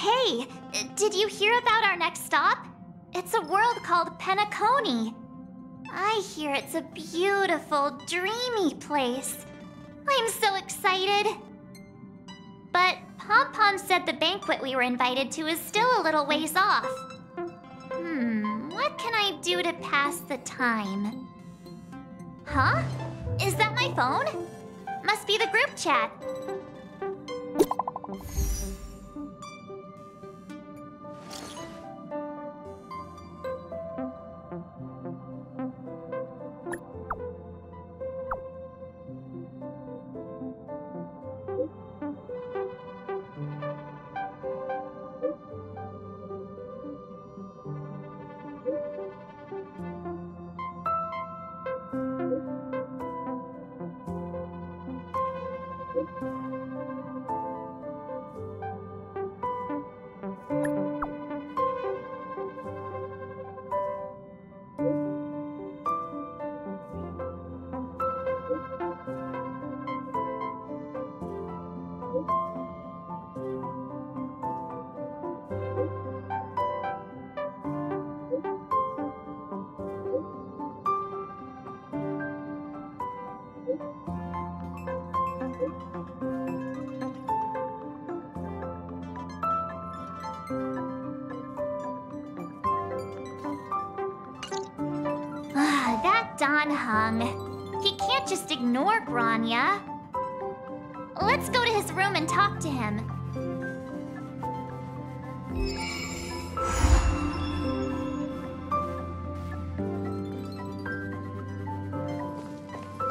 Hey, did you hear about our next stop? It's a world called Penacony. I hear it's a beautiful, dreamy place. I'm so excited. But Pom Pom said the banquet we were invited to is still a little ways off. What can I do to pass the time? Huh? Is that my phone? Must be the group chat. Don Hung. He can't just ignore Grania. Let's go to his room and talk to him.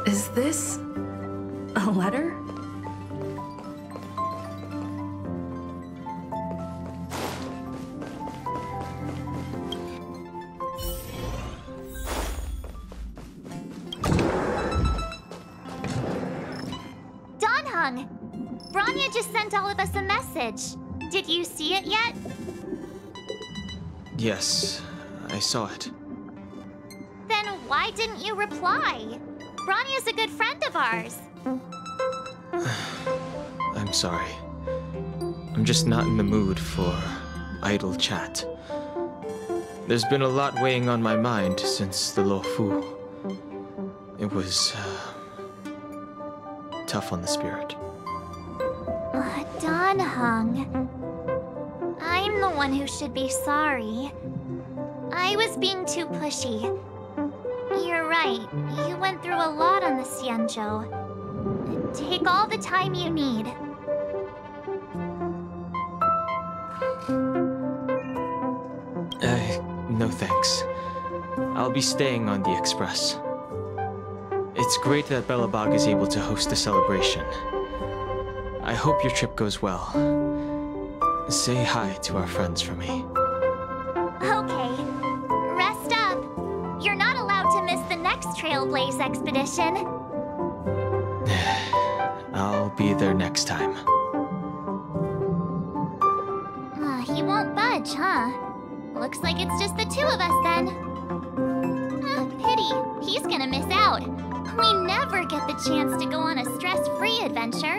Is this a letter? Grania just sent all of us a message. Did you see it yet? Yes, I saw it. Then why didn't you reply? Grania's a good friend of ours. I'm sorry. I'm just not in the mood for idle chat. There's been a lot weighing on my mind since the Lo Fu. It was tough on the spirit. Don Hung. I'm the one who should be sorry. I was being too pushy. You're right. You went through a lot on the Xianzhou. Take all the time you need. No thanks. I'll be staying on the Express. It's great that Belobog is able to host a celebration. I hope your trip goes well. Say hi to our friends for me. Okay. Rest up. You're not allowed to miss the next Trailblaze expedition. I'll be there next time. He won't budge, huh? Looks like it's just the two of us then. Pity. He's gonna miss out. We never get the chance to go on a stress-free adventure.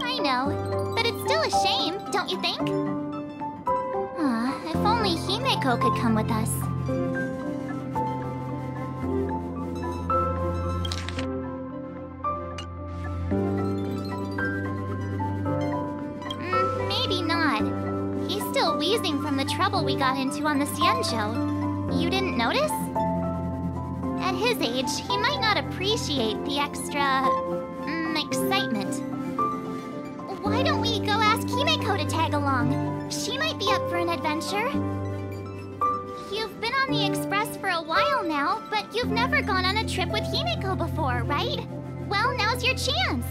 I know, but it's still a shame, don't you think? If only Himeko could come with us. Maybe not. He's still wheezing from the trouble we got into on the Xianzhou. You didn't notice? At his age, he might not appreciate the extra... excitement. Why don't we go ask Himeko to tag along? She might be up for an adventure. You've been on the Express for a while now, but you've never gone on a trip with Himeko before, right? Well, now's your chance.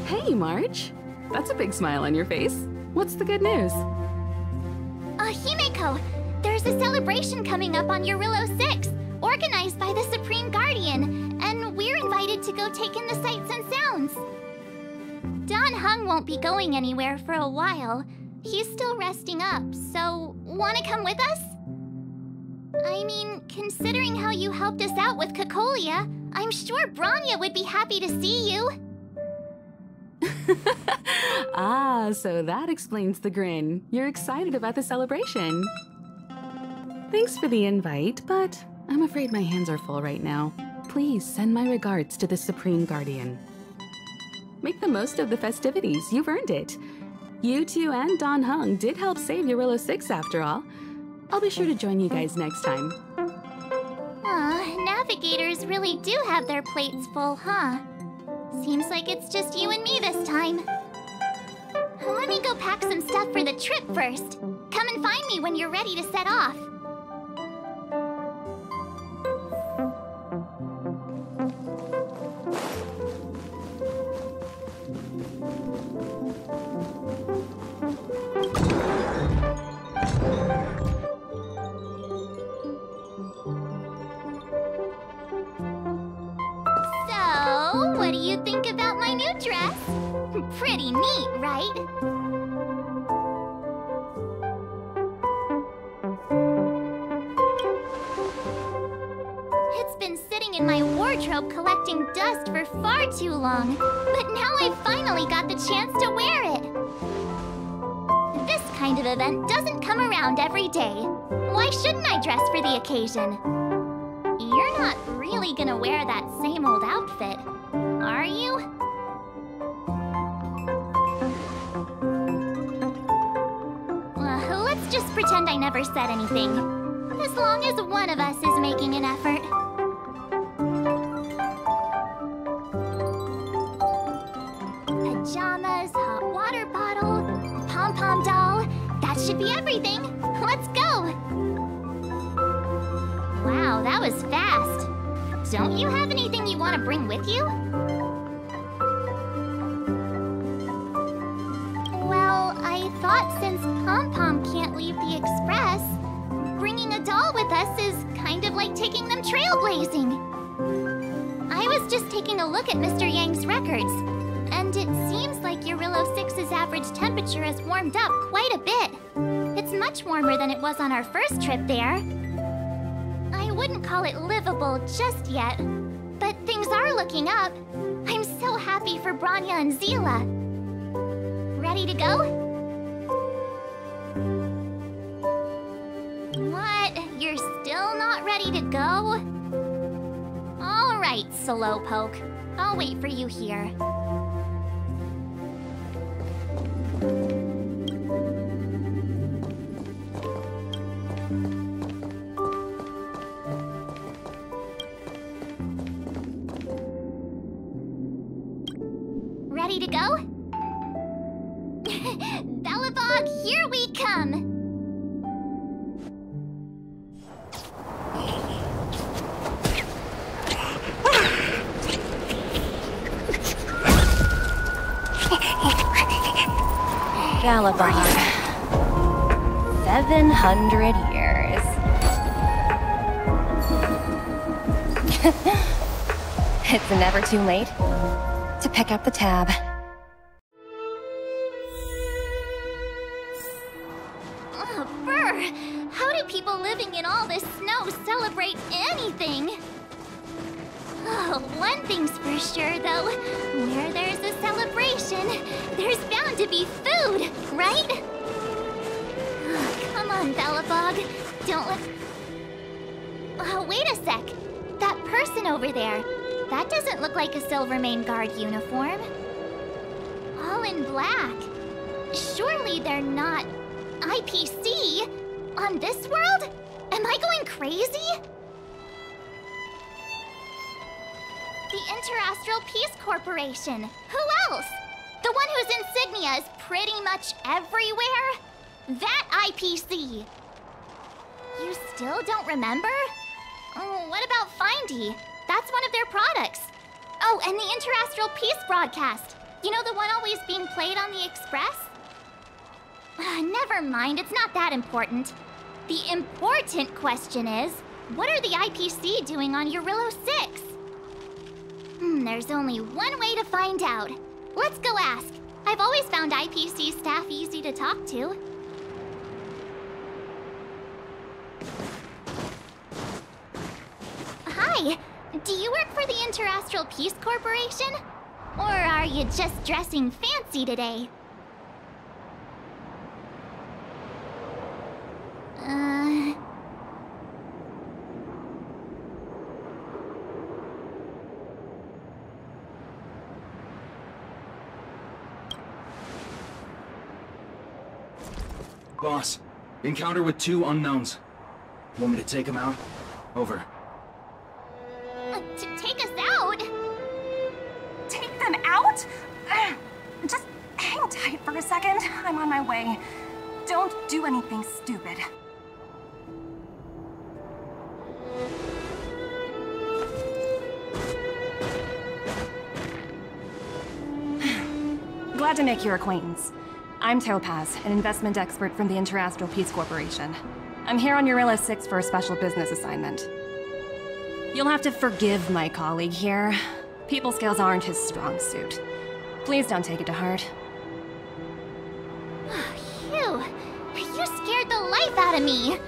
Hey, March. That's a big smile on your face. What's the good news? Himeko, there's a celebration coming up on Eurillo 6, organized by the Supreme Guardian, and we're invited to go take in the sights and sounds. Don Hung won't be going anywhere for a while. He's still resting up, so wanna come with us? I mean, considering how you helped us out with Cocolia, I'm sure Bronya would be happy to see you. Ah, so that explains the grin. You're excited about the celebration. Thanks for the invite, but I'm afraid my hands are full right now. Please send my regards to the Supreme Guardian. Make the most of the festivities, you've earned it. You two and Don Hung did help save Eurillo 6 after all. I'll be sure to join you guys next time. Aw, navigators really do have their plates full, huh? Seems like it's just you and me this time. Let me go pack some stuff for the trip first. Come and find me when you're ready to set off. What do you think about my new dress? Pretty neat, right? It's been sitting in my wardrobe collecting dust for far too long, but now I finally got the chance to wear it. This kind of event doesn't come around every day. Why shouldn't I dress for the occasion? You're not really gonna wear that same old outfit, are you? Let's just pretend I never said anything. As long as one of us is making an effort. Pajamas, hot water bottle, pom-pom doll. That should be everything. Let's go! Wow, that was fast. Don't you have anything you want to bring with you? Well, I thought since Pom-Pom can't leave the Express, bringing a doll with us is kind of like taking them trailblazing. I was just taking a look at Mr. Yang's records, and it seems like Eurillo 6's average temperature has warmed up quite a bit. It's much warmer than it was on our first trip there. I wouldn't call it livable just yet, but things are looking up. I'm so happy for Bronya and Zila. Ready to go? What? You're still not ready to go? All right, Slowpoke. I'll wait for you here. Ready to go? Belobog, here we come! Belobog. 700 years. It's never too late to pick up the tab. Oh, brr! How do people living in all this snow celebrate anything? Oh, one thing's for sure, though. Where there's a celebration, there's bound to be food, right? Oh, come on, Belobog. Don't let... Oh, wait a sec. That person over there. That doesn't look like a Silvermane Guard uniform. All in black. Surely they're not IPC on this world? Am I going crazy? The Interastral Peace Corporation. Who else? The one whose insignia is pretty much everywhere? That IPC. You still don't remember? Oh, what about Findy? That's one of their products. Oh, and the Interastral Peace broadcast. You know the one always being played on the Express? Never mind, it's not that important. The important question is, what are the IPC doing on Eurillo 6? There's only one way to find out. Let's go ask. I've always found IPC staff easy to talk to. Hi, do you work for the Interastral Peace Corporation? Or are you just dressing fancy today? Boss, encounter with 2 unknowns. Want me to take them out? Over. To take us out? Take them out? Just hang tight for a second. I'm on my way. Don't do anything stupid. Glad to make your acquaintance. I'm Topaz, an investment expert from the Interastral Peace Corporation. I'm here on Eurilla 6 for a special business assignment. You'll have to forgive my colleague here. People skills aren't his strong suit. Please don't take it to heart. Phew, you scared the life out of me.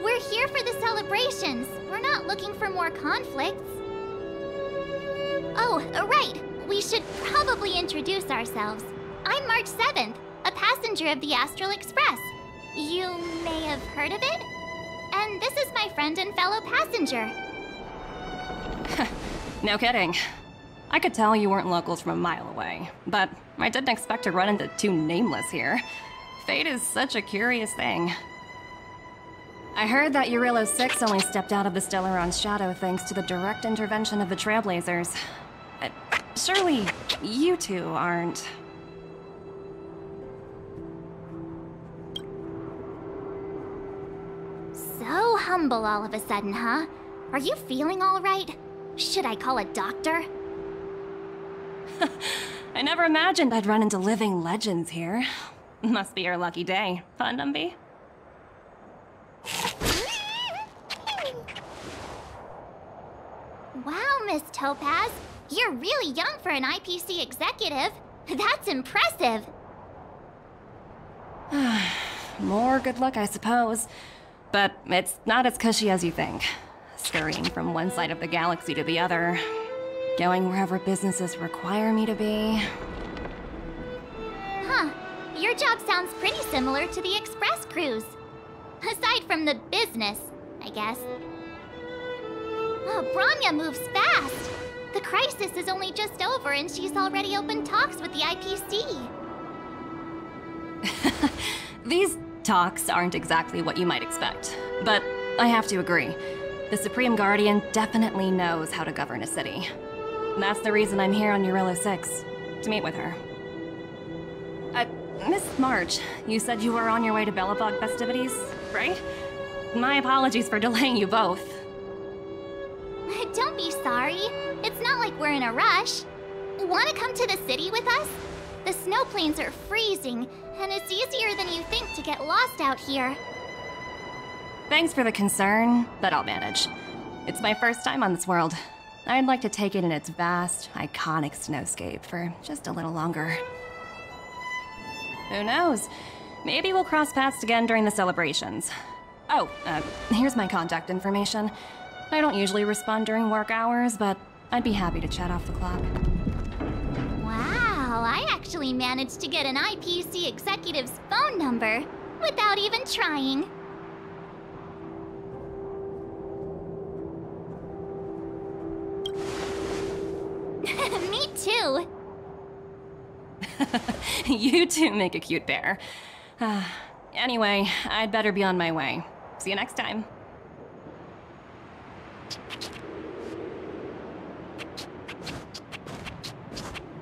We're here for the celebrations. We're not looking for more conflicts. Oh, right. We should probably introduce ourselves. I'm March 7th, a passenger of the Astral Express. You may have heard of it? And this is my friend and fellow passenger. No kidding. I could tell you weren't locals from a mile away, but I didn't expect to run into 2 nameless here. Fate is such a curious thing. I heard that Eurilla 6 only stepped out of the Stellaron's shadow thanks to the direct intervention of the Trailblazers. Surely, you 2 aren't... So humble all of a sudden, huh? Are you feeling all right? Should I call a doctor? I never imagined I'd run into living legends here. Must be your lucky day, huh, Numby? Wow, Miss Topaz. You're really young for an IPC executive. That's impressive. More good luck, I suppose. But it's not as cushy as you think. Scurrying from one side of the galaxy to the other. Going wherever businesses require me to be. Huh. Your job sounds pretty similar to the express cruise. Aside from the business, I guess. Oh, Branya moves fast. The crisis is only just over and she's already opened talks with the IPC. These talks aren't exactly what you might expect. But I have to agree. The Supreme Guardian definitely knows how to govern a city. That's the reason I'm here on Eurilla 6, to meet with her. Miss March, you said you were on your way to Belobog festivities, right? My apologies for delaying you both. Don't be sorry. It's not like we're in a rush. Want to come to the city with us? The snow plains are freezing, and it's easier than you think to get lost out here. Thanks for the concern, but I'll manage. It's my first time on this world. I'd like to take it in its vast, iconic snowscape for just a little longer. Who knows? Maybe we'll cross paths again during the celebrations. Oh, here's my contact information. I don't usually respond during work hours, but I'd be happy to chat off the clock. Wow, I actually managed to get an IPC executive's phone number without even trying. Me too. You two make a cute pair. Anyway, I'd better be on my way. See you next time.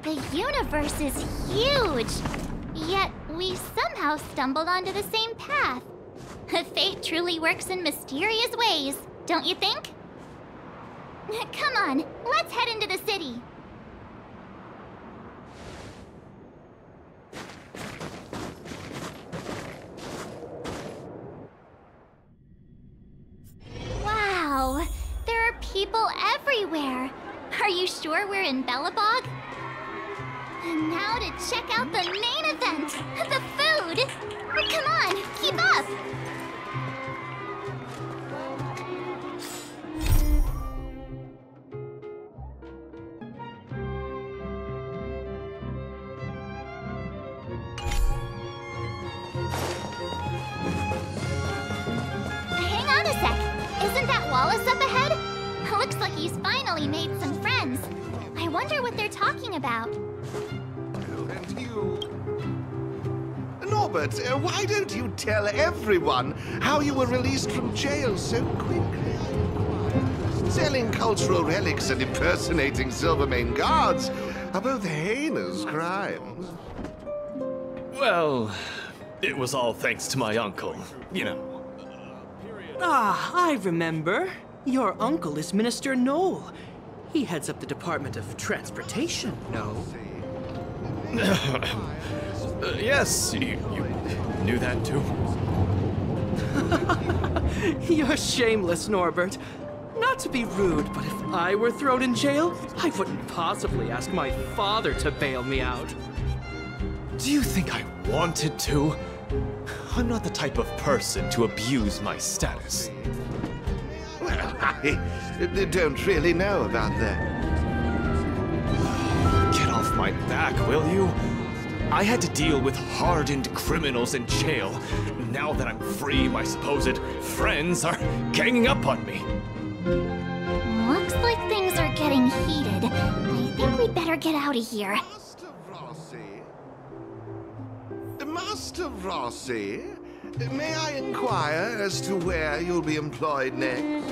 The universe is huge, yet we somehow stumbled onto the same path. Fate truly works in mysterious ways, don't you think? Come on, let's head into the city. Wow, there are people everywhere. Are you sure we're in Belobog? And now to check out the main event, the food! Come on, keep up! Hang on a sec. Isn't that Wallace up ahead? Looks like he's finally made some friends. I wonder what they're talking about. And you... Norbert, why don't you tell everyone how you were released from jail so quickly? Selling cultural relics and impersonating Silvermane guards are both heinous crimes. Well, it was all thanks to my uncle, you know. Ah, I remember. Your uncle is Minister Knoll. He heads up the Department of Transportation, no? Yes, you knew that too? You're shameless, Norbert. Not to be rude, but if I were thrown in jail, I wouldn't possibly ask my father to bail me out. Do you think I wanted to? I'm not the type of person to abuse my status. Well, I don't really know about that. Get off my back, will you? I had to deal with hardened criminals in jail. Now that I'm free, my supposed friends are ganging up on me. Looks like things are getting heated. I think we'd better get out of here. Master Rossi? Master Rossi? May I inquire as to where you'll be employed next?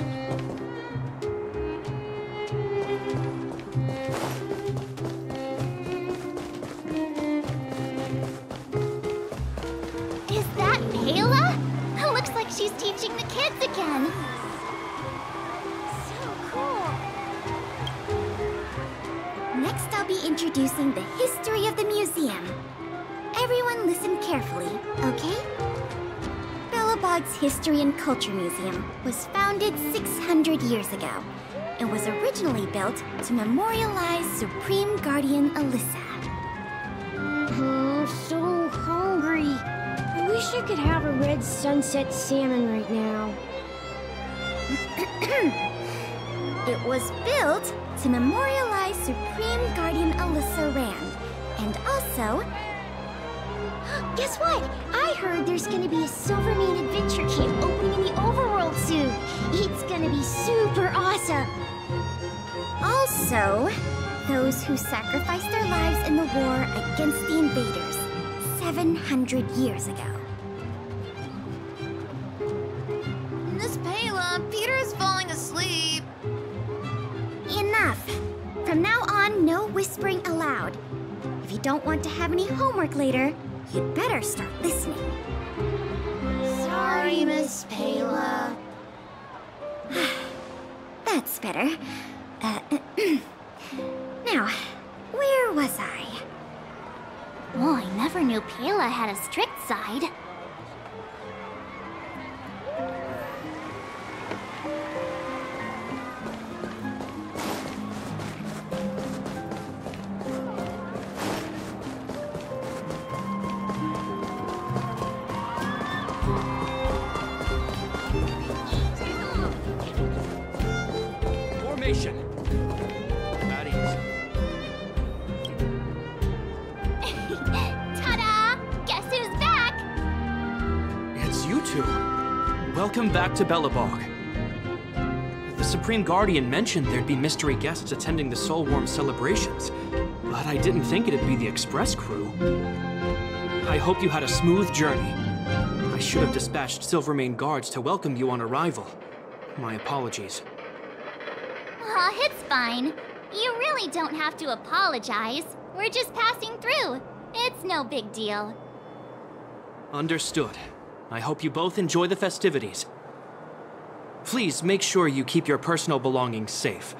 Is that Ayla? Looks like she's teaching the kids again. So cool. Next, I'll be introducing the history of the museum. Everyone listen carefully, okay? Belobog's History and Culture Museum was founded 600 years ago. It was originally built to memorialize Supreme Guardian Alyssa. I'm so hungry. I wish I could have a red sunset salmon right now. It was built to memorialize Supreme Guardian Alyssa Rand, and also... Guess what? I heard there's gonna be a Silvermane adventure camp opening in the overworld soon. It's gonna be super awesome. Also, those who sacrificed their lives in the war against the invaders 700 years ago. Miss Payla, Peter's falling asleep. Enough! From now on, no whispering allowed. If you don't want to have any homework later, you'd better start listening. Sorry, Miss Payla. That's better. Now, where was I? Oh, I never knew Payla had a strict side. Formation. At ease. Ta-da! Guess who's back? It's you two. Welcome back to Belobog. The Supreme Guardian mentioned there'd be mystery guests attending the Soulworm celebrations, but I didn't think it'd be the Express crew. I hope you had a smooth journey. I should have dispatched Silvermane guards to welcome you on arrival. My apologies. Aw, it's fine. You really don't have to apologize. We're just passing through. It's no big deal. Understood. I hope you both enjoy the festivities. Please make sure you keep your personal belongings safe.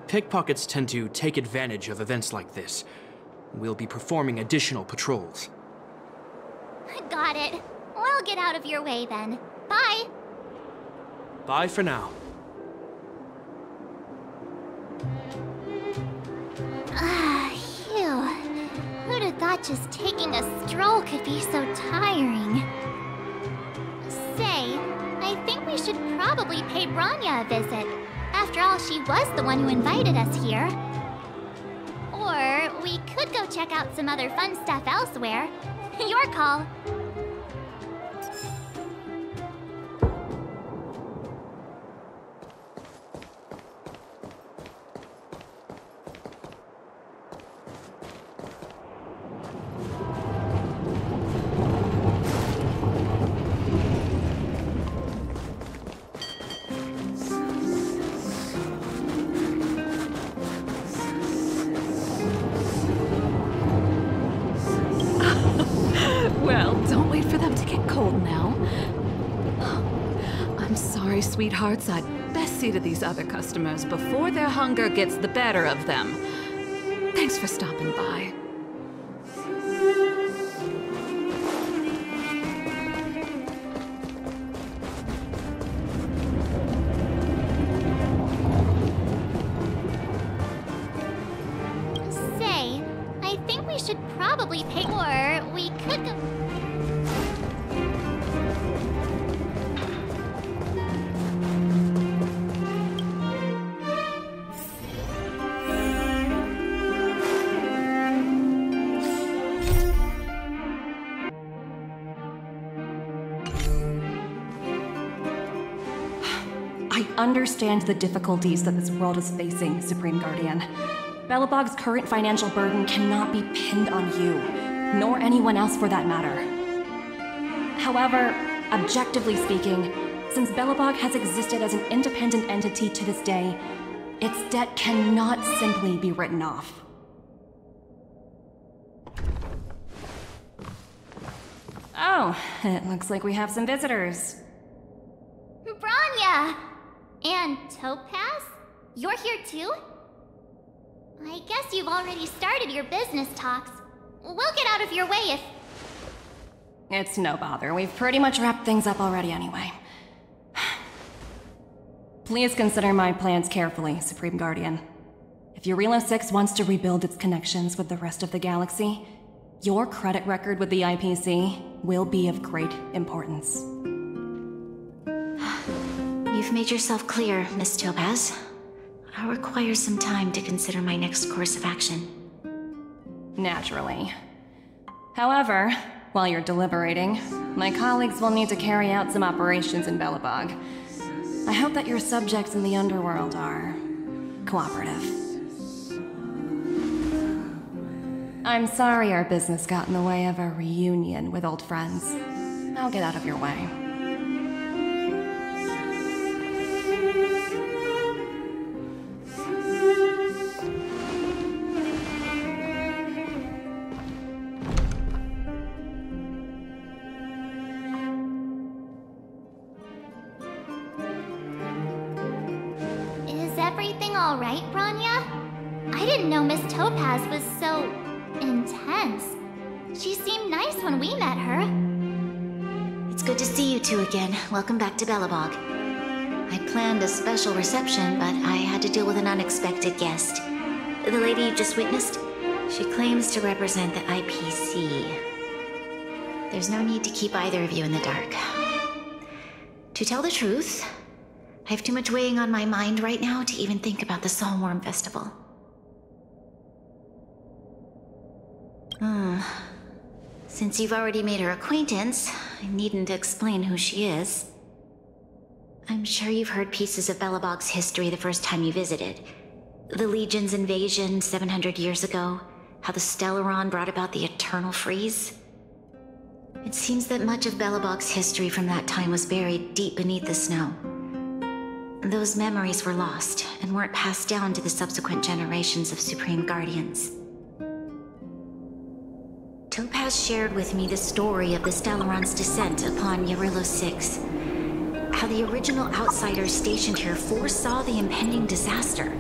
Pickpockets tend to take advantage of events like this. We'll be performing additional patrols. Got it. We'll get out of your way then. Bye. Bye for now. Phew. much as taking a stroll could be so tiring. Say, I think we should probably pay Branya a visit. After all, she was the one who invited us here. Or we could go check out some other fun stuff elsewhere. Your call. Well, don't wait for them to get cold now. I'm sorry, sweethearts. I'd best see to these other customers before their hunger gets the better of them. Thanks for stopping by. Say, I think we should probably pay, or we could go. I understand the difficulties that this world is facing, Supreme Guardian. Belobog's current financial burden cannot be pinned on you, nor anyone else for that matter. However, objectively speaking, since Belobog has existed as an independent entity to this day, its debt cannot simply be written off. Oh, it looks like we have some visitors. Branya! And Topaz? You're here too? I guess you've already started your business talks. We'll get out of your way if... It's no bother. We've pretty much wrapped things up already anyway. Please consider my plans carefully, Supreme Guardian. If Eurilo 6 wants to rebuild its connections with the rest of the galaxy, your credit record with the IPC will be of great importance. You've made yourself clear, Miss Topaz. I'll require some time to consider my next course of action. Naturally. However, while you're deliberating, my colleagues will need to carry out some operations in Belobog. I hope that your subjects in the underworld are cooperative. I'm sorry our business got in the way of a reunion with old friends. I'll get out of your way. Is everything alright, Branya? I didn't know Miss Topaz was so... intense. She seemed nice when we met her. It's good to see you two again. Welcome back to Belobog. I planned a special reception, but I had to deal with an unexpected guest. The lady you just witnessed, she claims to represent the IPC. There's no need to keep either of you in the dark. To tell the truth, I have too much weighing on my mind right now to even think about the Soulworm Festival. Since you've already made her acquaintance, I needn't explain who she is. I'm sure you've heard pieces of Belobog's history the first time you visited. The Legion's invasion 700 years ago, how the Stellaron brought about the Eternal Freeze. It seems that much of Belobog's history from that time was buried deep beneath the snow. Those memories were lost and weren't passed down to the subsequent generations of Supreme Guardians. Topaz shared with me the story of the Stellaron's descent upon Eurilo 6. How the original outsiders stationed here foresaw the impending disaster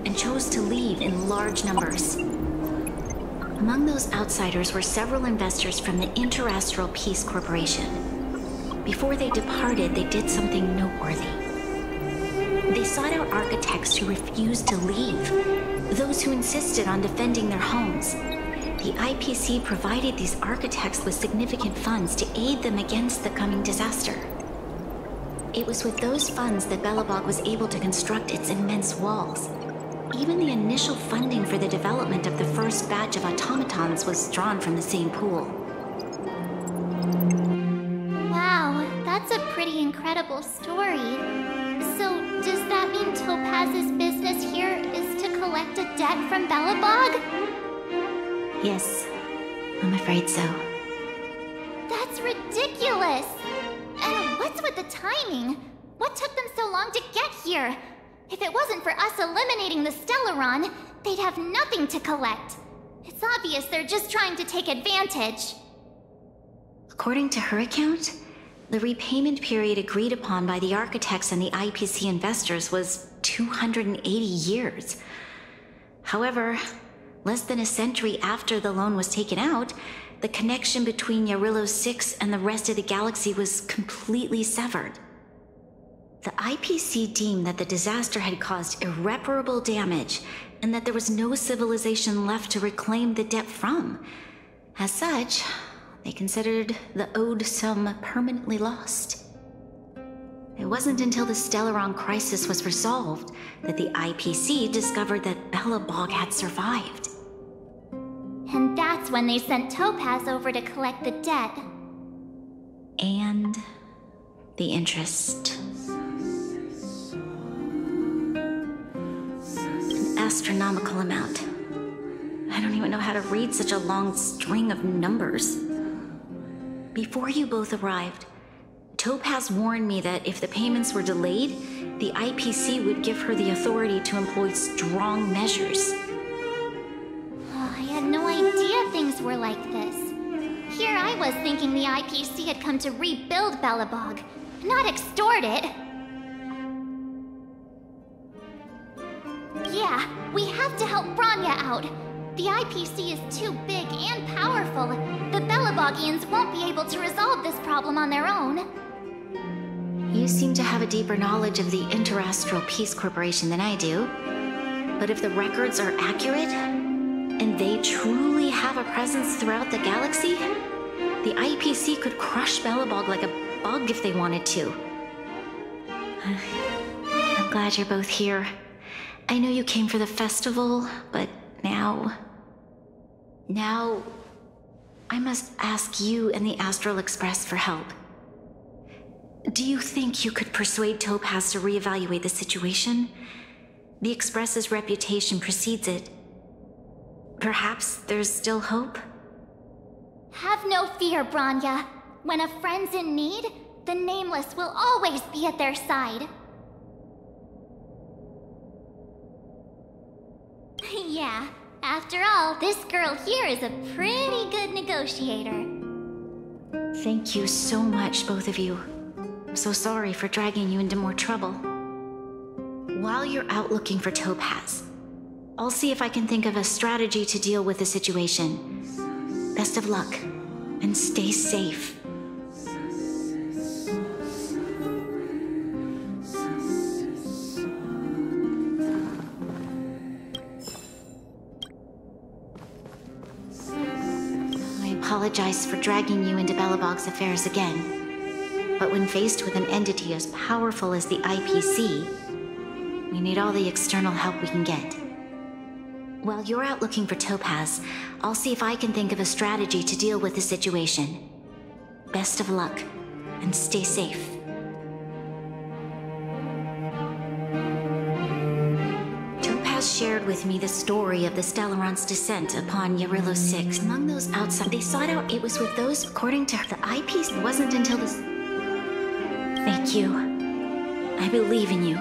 and chose to leave in large numbers. Among those outsiders were several investors from the Interastral Peace Corporation. Before they departed, they did something noteworthy. They sought out architects who refused to leave, those who insisted on defending their homes. The IPC provided these architects with significant funds to aid them against the coming disaster. It was with those funds that Belobog was able to construct its immense walls. Even the initial funding for the development of the first batch of automatons was drawn from the same pool. Wow, that's a pretty incredible story. So, does that mean Topaz's business here is to collect a debt from Belobog? Yes, I'm afraid so. That's ridiculous! And what's with the timing? What took them so long to get here? If it wasn't for us eliminating the Stellaron, they'd have nothing to collect. It's obvious they're just trying to take advantage. According to her account, the repayment period agreed upon by the architects and the IPC investors was 280 years. However, less than a century after the loan was taken out, the connection between Yarillo 6 and the rest of the galaxy was completely severed. The IPC deemed that the disaster had caused irreparable damage and that there was no civilization left to reclaim the debt from. As such, they considered the owed sum permanently lost. It wasn't until the Stellaron crisis was resolved that the IPC discovered that Belobog had survived. And that's when they sent Topaz over to collect the debt. And the interest. An astronomical amount. I don't even know how to read such a long string of numbers. Before you both arrived, Topaz warned me that if the payments were delayed, the IPC would give her the authority to employ strong measures. I had no idea things were like this. Here I was thinking the IPC had come to rebuild Belobog, not extort it. Yeah, we have to help Bronya out. The IPC is too big and powerful. The Belobogians won't be able to resolve this problem on their own. You seem to have a deeper knowledge of the Interastral Peace Corporation than I do. But if the records are accurate, and they truly have a presence throughout the galaxy, the IPC could crush Belobog like a bug if they wanted to. I'm glad you're both here. I know you came for the festival, but now I must ask you and the Astral Express for help. Do you think you could persuade Topaz to reevaluate the situation? The Express's reputation precedes it. Perhaps there's still hope? Have no fear, Bronya. When a friend's in need, the Nameless will always be at their side. Yeah, after all, this girl here is a pretty good negotiator. Thank you so much, both of you. I'm so sorry for dragging you into more trouble. While you're out looking for Topaz, I'll see if I can think of a strategy to deal with the situation. Best of luck, and stay safe. I apologize for dragging you into Belobog's affairs again. But when faced with an entity as powerful as the IPC, we need all the external help we can get. While you're out looking for Topaz, I'll see if I can think of a strategy to deal with the situation. Best of luck, and stay safe. Topaz shared with me the story of the Stellaron's descent upon Yarillo 6. Among those outside, they sought out it was with those, according to her, the IPC. It wasn't until this... Thank you. I believe in you.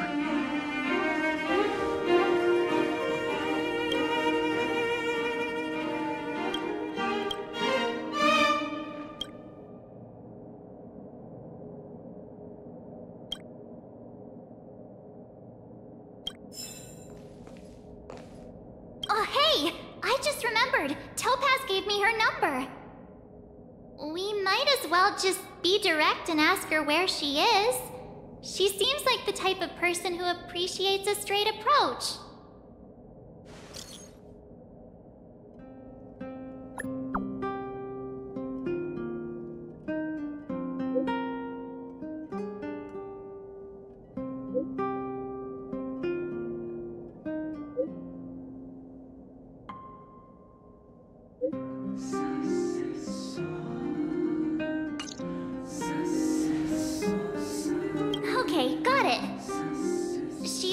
Oh, hey! I just remembered. Topaz gave me her number. We might as well just be direct and ask her where she is. She seems like the type of person who appreciates a straight approach.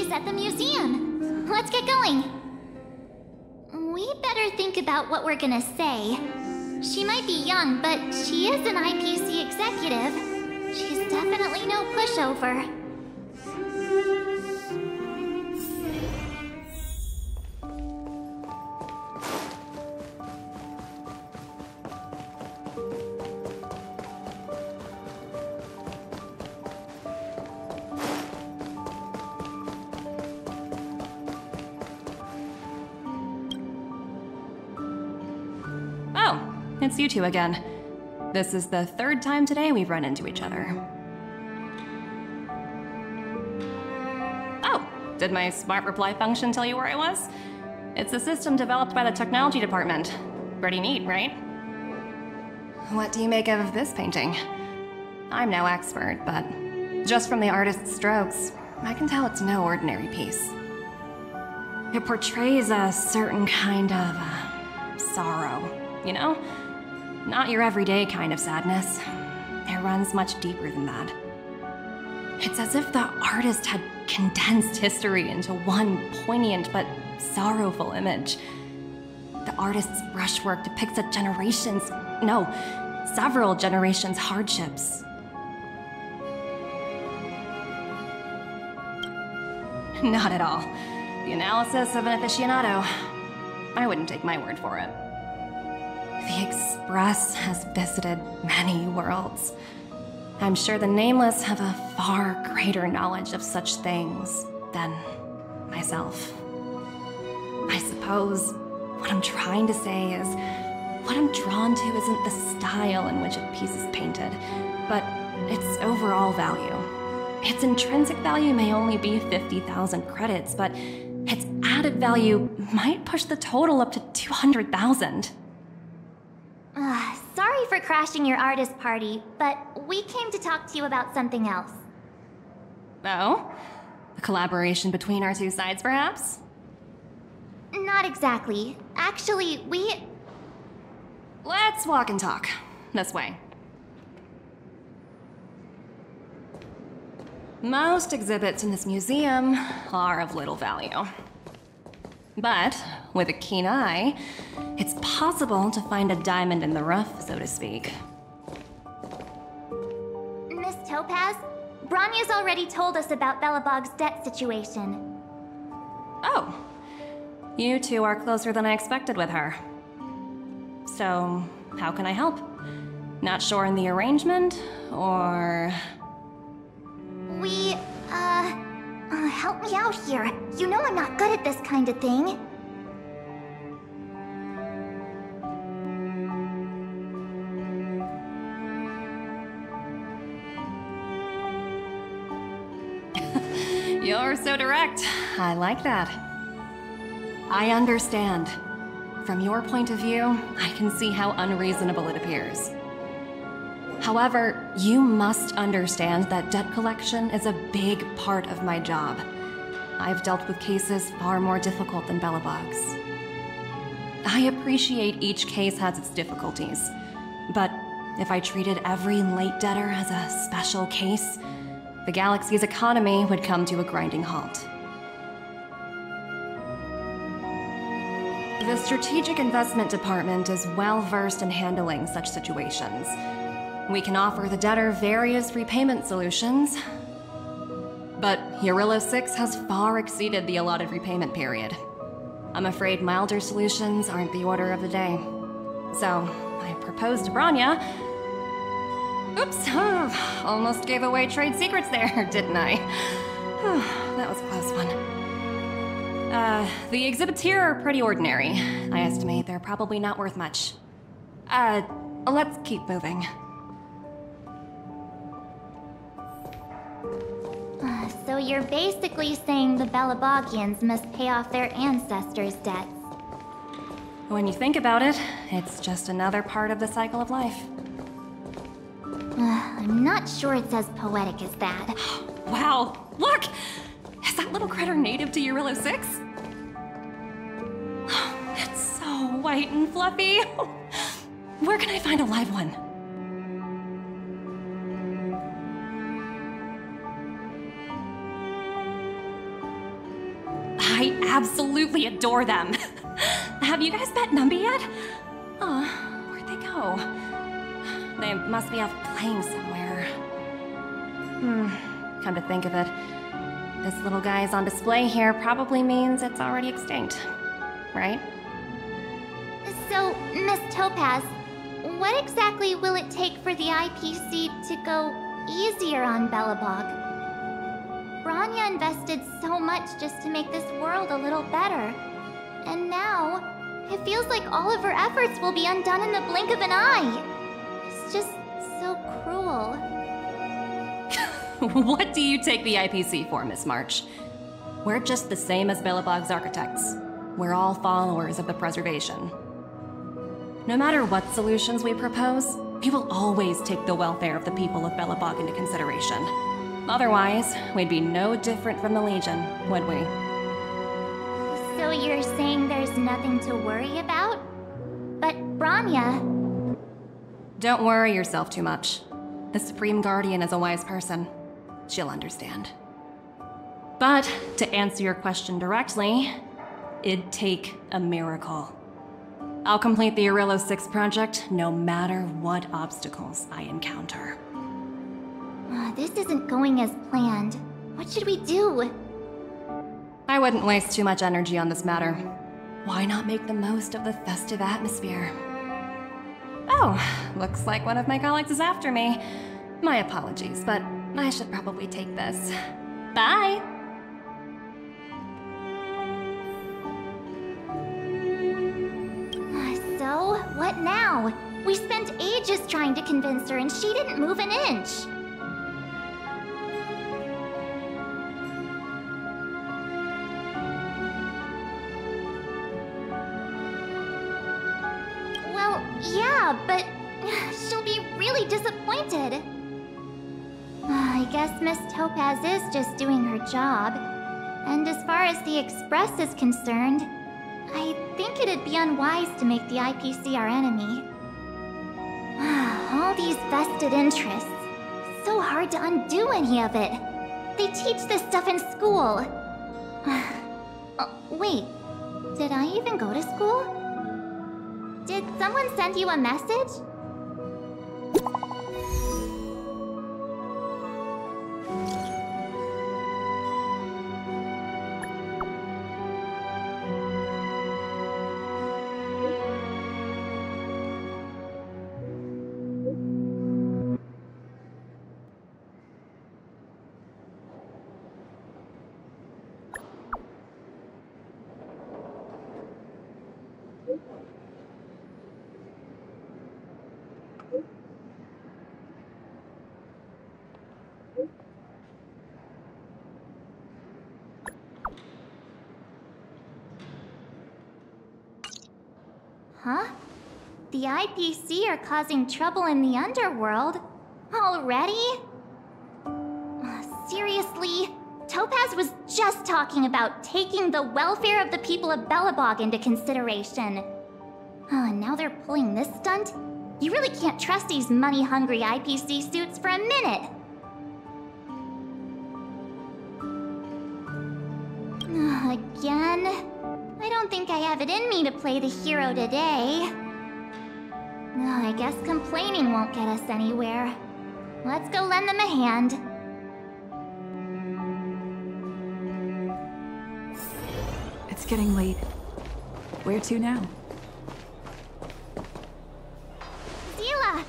She's at the museum. Let's get going. We better think about what we're gonna say. She might be young, but she is an IPC executive. She's definitely no pushover. It's you two again. This is the third time today we've run into each other. Oh, did my smart reply function tell you where I was? It's a system developed by the technology department. Pretty neat, right? What do you make of this painting? I'm no expert, but just from the artist's strokes, I can tell it's no ordinary piece. It portrays a certain kind of sorrow, you know? Not your everyday kind of sadness. It runs much deeper than that. It's as if the artist had condensed history into one poignant but sorrowful image. The artist's brushwork depicts several generations' hardships. Not at all. The analysis of an aficionado. I wouldn't take my word for it. The Express has visited many worlds. I'm sure the Nameless have a far greater knowledge of such things than myself. I suppose what I'm trying to say is, what I'm drawn to isn't the style in which a piece is painted, but its overall value. Its intrinsic value may only be 50,000 credits, but its added value might push the total up to 200,000. Sorry for crashing your artist party, but we came to talk to you about something else. Oh? A collaboration between our two sides, perhaps? Not exactly. Actually, Let's walk and talk. This way. Most exhibits in this museum are of little value. But with a keen eye, it's possible to find a diamond in the rough, so to speak. Miss Topaz, Bronya's already told us about Belobog's debt situation. Oh. You two are closer than I expected with her. So, how can I help? Not sure in the arrangement, or... Help me out here. You know I'm not good at this kind of thing. You're so direct. I like that. I understand. From your point of view, I can see how unreasonable it appears. However, you must understand that debt collection is a big part of my job. I've dealt with cases far more difficult than Belobog's. I appreciate each case has its difficulties, but if I treated every late debtor as a special case, the galaxy's economy would come to a grinding halt. The Strategic Investment Department is well versed in handling such situations. We can offer the debtor various repayment solutions, but Eurillo 6 has far exceeded the allotted repayment period. I'm afraid milder solutions aren't the order of the day. So, I proposed to Bronya. Oops, almost gave away trade secrets there, didn't I? That was a close one. The exhibits here are pretty ordinary. I estimate they're probably not worth much. Let's keep moving. So you're basically saying the Belobogians must pay off their ancestors' debts. When you think about it, it's just another part of the cycle of life. I'm not sure it's as poetic as that. Wow, look! Is that little critter native to Eurillo 6? It's so white and fluffy. Where can I find a live one? I absolutely adore them. Have you guys met Numby yet? Oh, where'd they go? They must be off playing somewhere. Come to think of it, this little guy is on display here probably means it's already extinct, right? So, Miss Topaz, what exactly will it take for the IPC to go easier on Belobog? Branya invested so much just to make this world a little better. And now, it feels like all of her efforts will be undone in the blink of an eye. It's just so cruel. What do you take the IPC for, Miss March? We're just the same as Belobog's architects. We're all followers of the preservation. No matter what solutions we propose, we will always take the welfare of the people of Belobog into consideration. Otherwise, we'd be no different from the Legion, would we? So you're saying there's nothing to worry about? But Branya... Don't worry yourself too much. The Supreme Guardian is a wise person. She'll understand. But, to answer your question directly, it'd take a miracle. I'll complete the Arillo 6 project no matter what obstacles I encounter. This isn't going as planned. What should we do? I wouldn't waste too much energy on this matter. Why not make the most of the festive atmosphere? Oh, looks like one of my colleagues is after me. My apologies, but I should probably take this. Bye! So, what now? We spent ages trying to convince her and she didn't move an inch. Well, yeah, but she'll be really disappointed. I guess Miss Topaz is just doing her job. And as far as the Express is concerned, I think it'd be unwise to make the IPC our enemy. All these vested interests. So hard to undo any of it. They teach this stuff in school. Wait, did I even go to school? Did someone send you a message? Huh? The IPC are causing trouble in the underworld? Already? Seriously? Topaz was just talking about taking the welfare of the people of Belobog into consideration. And now they're pulling this stunt? You really can't trust these money-hungry IPC suits for a minute. Again? I don't think I have it in me to play the hero today. I guess complaining won't get us anywhere. Let's go lend them a hand. It's getting late. Where to now? Zila!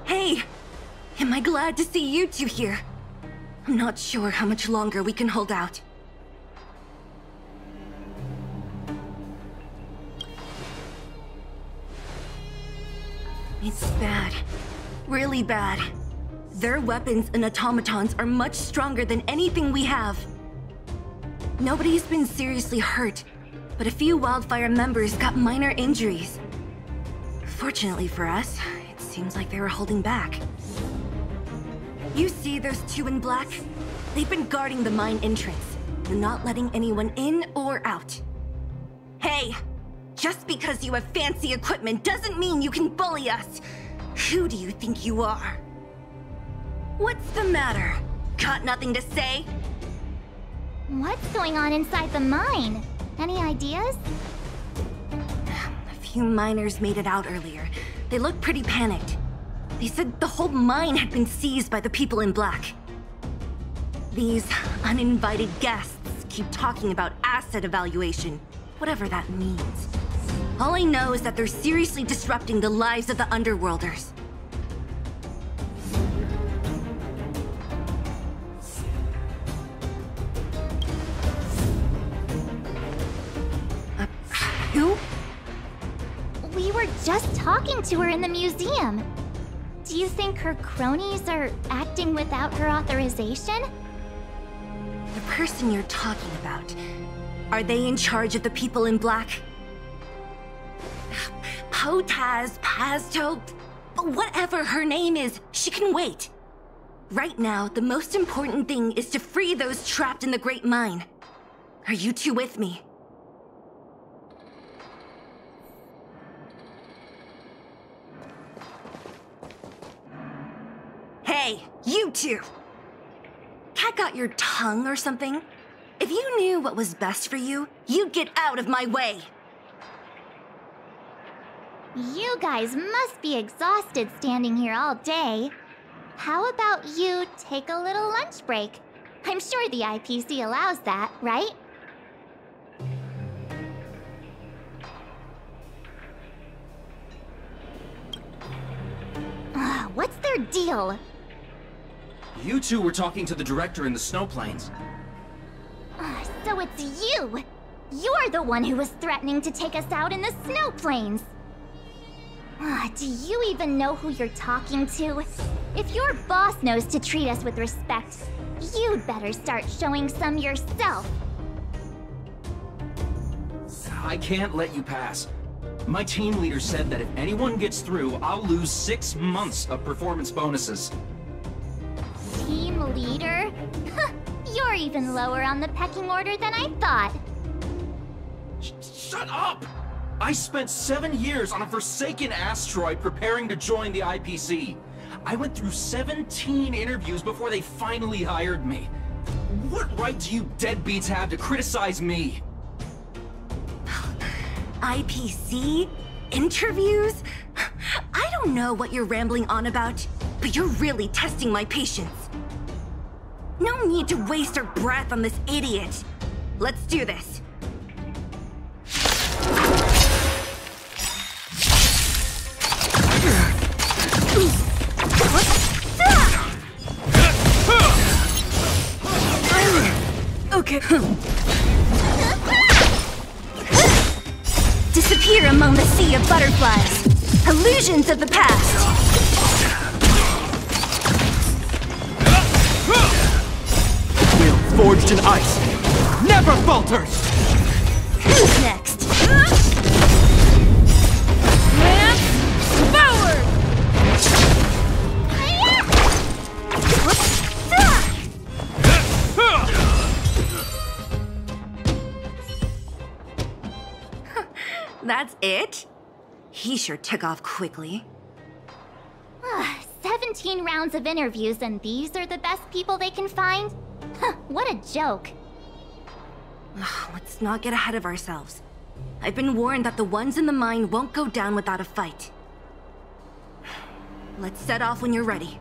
Hey! Am I glad to see you two here? I'm not sure how much longer we can hold out. It's bad. Really bad. Their weapons and automatons are much stronger than anything we have. Nobody's been seriously hurt, but a few Wildfire members got minor injuries. Fortunately for us, it seems like they were holding back. You see those two in black? They've been guarding the mine entrance. They're not letting anyone in or out. Hey! Just because you have fancy equipment doesn't mean you can bully us! Who do you think you are? What's the matter? Got nothing to say? What's going on inside the mine? Any ideas? A few miners made it out earlier. They looked pretty panicked. They said the whole mine had been seized by the people in black. These uninvited guests keep talking about asset evaluation, whatever that means. All I know is that they're seriously disrupting the lives of the Underworlders. Who? We were just talking to her in the museum. Do you think her cronies are acting without her authorization? The person you're talking about, are they in charge of the people in black? Potaz, Pazto, whatever her name is, she can wait. Right now, the most important thing is to free those trapped in the Great Mine. Are you two with me? Hey, you two! Cat got your tongue or something? If you knew what was best for you, you'd get out of my way! You guys must be exhausted standing here all day. How about you take a little lunch break? I'm sure the IPC allows that, right? What's their deal? You two were talking to the director in the snow plains. So it's you! You're the one who was threatening to take us out in the snow plains! Do you even know who you're talking to? If your boss knows to treat us with respect, you'd better start showing some yourself. I can't let you pass. My team leader said that if anyone gets through, I'll lose 6 months of performance bonuses. Team leader? You're even lower on the pecking order than I thought. Shut up! I spent 7 years on a forsaken asteroid preparing to join the IPC. I went through 17 interviews before they finally hired me. What right do you deadbeats have to criticize me? IPC? Interviews? I don't know what you're rambling on about, but you're really testing my patience. No need to waste our breath on this idiot. Let's do this. Okay. Disappear among the sea of butterflies. Illusions of the past. Will forged in ice never falters! Who's next? Lance forward! That's it? He sure took off quickly. 17 rounds of interviews and these are the best people they can find? What a joke. Let's not get ahead of ourselves. I've been warned that the ones in the mine won't go down without a fight. Let's set off when you're ready.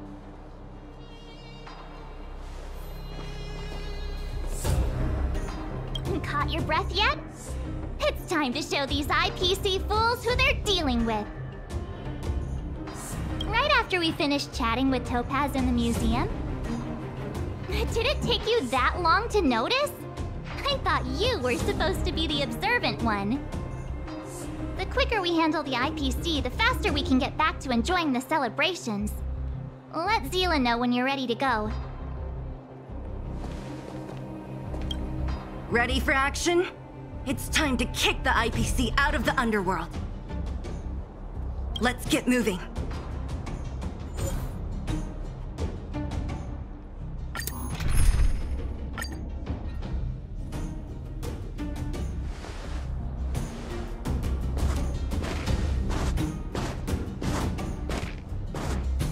Caught your breath yet? It's time to show these IPC fools who they're dealing with. Right after we finished chatting with Topaz in the museum. Did it take you that long to notice? I thought you were supposed to be the observant one. The quicker we handle the IPC, the faster we can get back to enjoying the celebrations. Let Zila know when you're ready to go. Ready for action? It's time to kick the IPC out of the underworld. Let's get moving.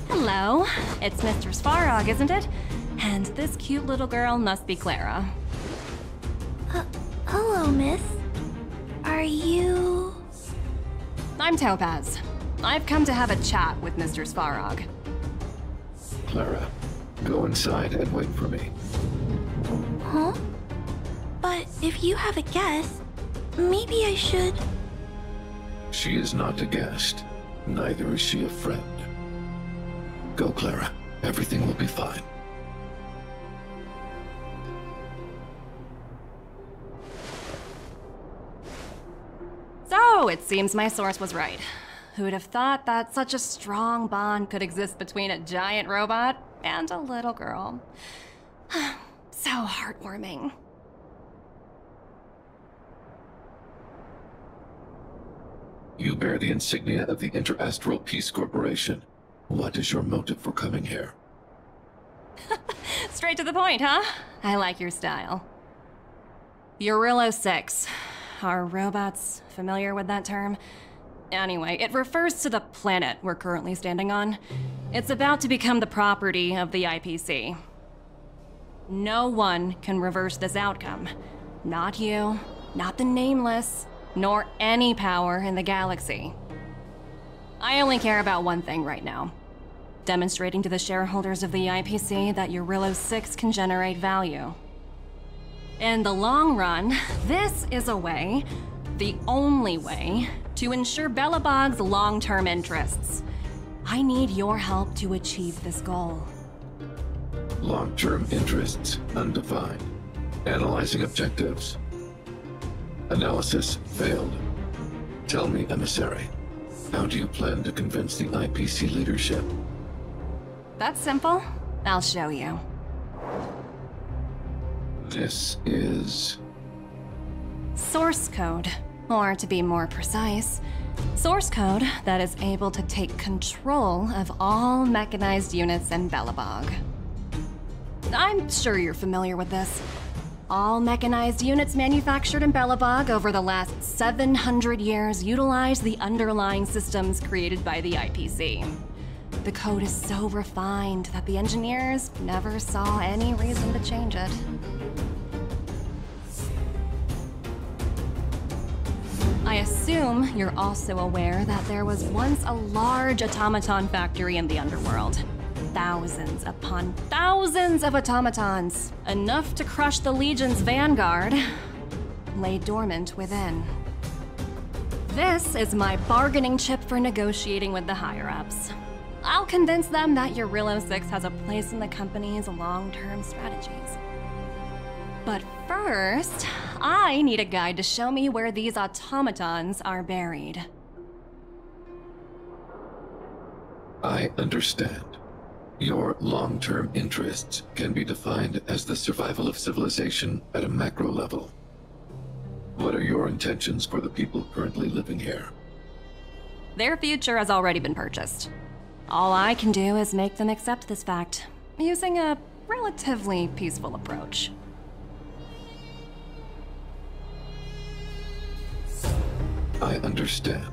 Hello, it's Mr. Svarog, isn't it? And this cute little girl must be Clara. Hello, miss. Are you... I'm Topaz. I've come to have a chat with Mr. Svarog. Clara, go inside and wait for me. Huh? But if you have a guest, maybe I should... She is not a guest. Neither is she a friend. Go, Clara. Everything will be fine. So, it seems my source was right. Who'd have thought that such a strong bond could exist between a giant robot and a little girl? So heartwarming. You bear the insignia of the Interastral Peace Corporation. What is your motive for coming here? Straight to the point, huh? I like your style. Eurillo 6. Are robots familiar with that term? Anyway, it refers to the planet we're currently standing on. It's about to become the property of the IPC. No one can reverse this outcome. Not you, not the Nameless, nor any power in the galaxy. I only care about one thing right now. Demonstrating to the shareholders of the IPC that Eurillo 6 can generate value. In the long run, this is a way, the only way, to ensure Belobog's long-term interests. I need your help to achieve this goal. Long-term interests, undefined. Analyzing objectives. Analysis failed. Tell me, Emissary, how do you plan to convince the IPC leadership? That's simple. I'll show you. This is... Source code. Or to be more precise, source code that is able to take control of all mechanized units in Belobog. I'm sure you're familiar with this. All mechanized units manufactured in Belobog over the last 700 years utilize the underlying systems created by the IPC. The code is so refined that the engineers never saw any reason to change it. I assume you're also aware that there was once a large automaton factory in the underworld. Thousands upon thousands of automatons, enough to crush the Legion's vanguard, lay dormant within. This is my bargaining chip for negotiating with the higher-ups. I'll convince them that Eurillo 6 has a place in the company's long-term strategies. But first, I need a guide to show me where these automatons are buried. I understand. Your long-term interests can be defined as the survival of civilization at a macro level. What are your intentions for the people currently living here? Their future has already been purchased. All I can do is make them accept this fact, using a relatively peaceful approach. I understand.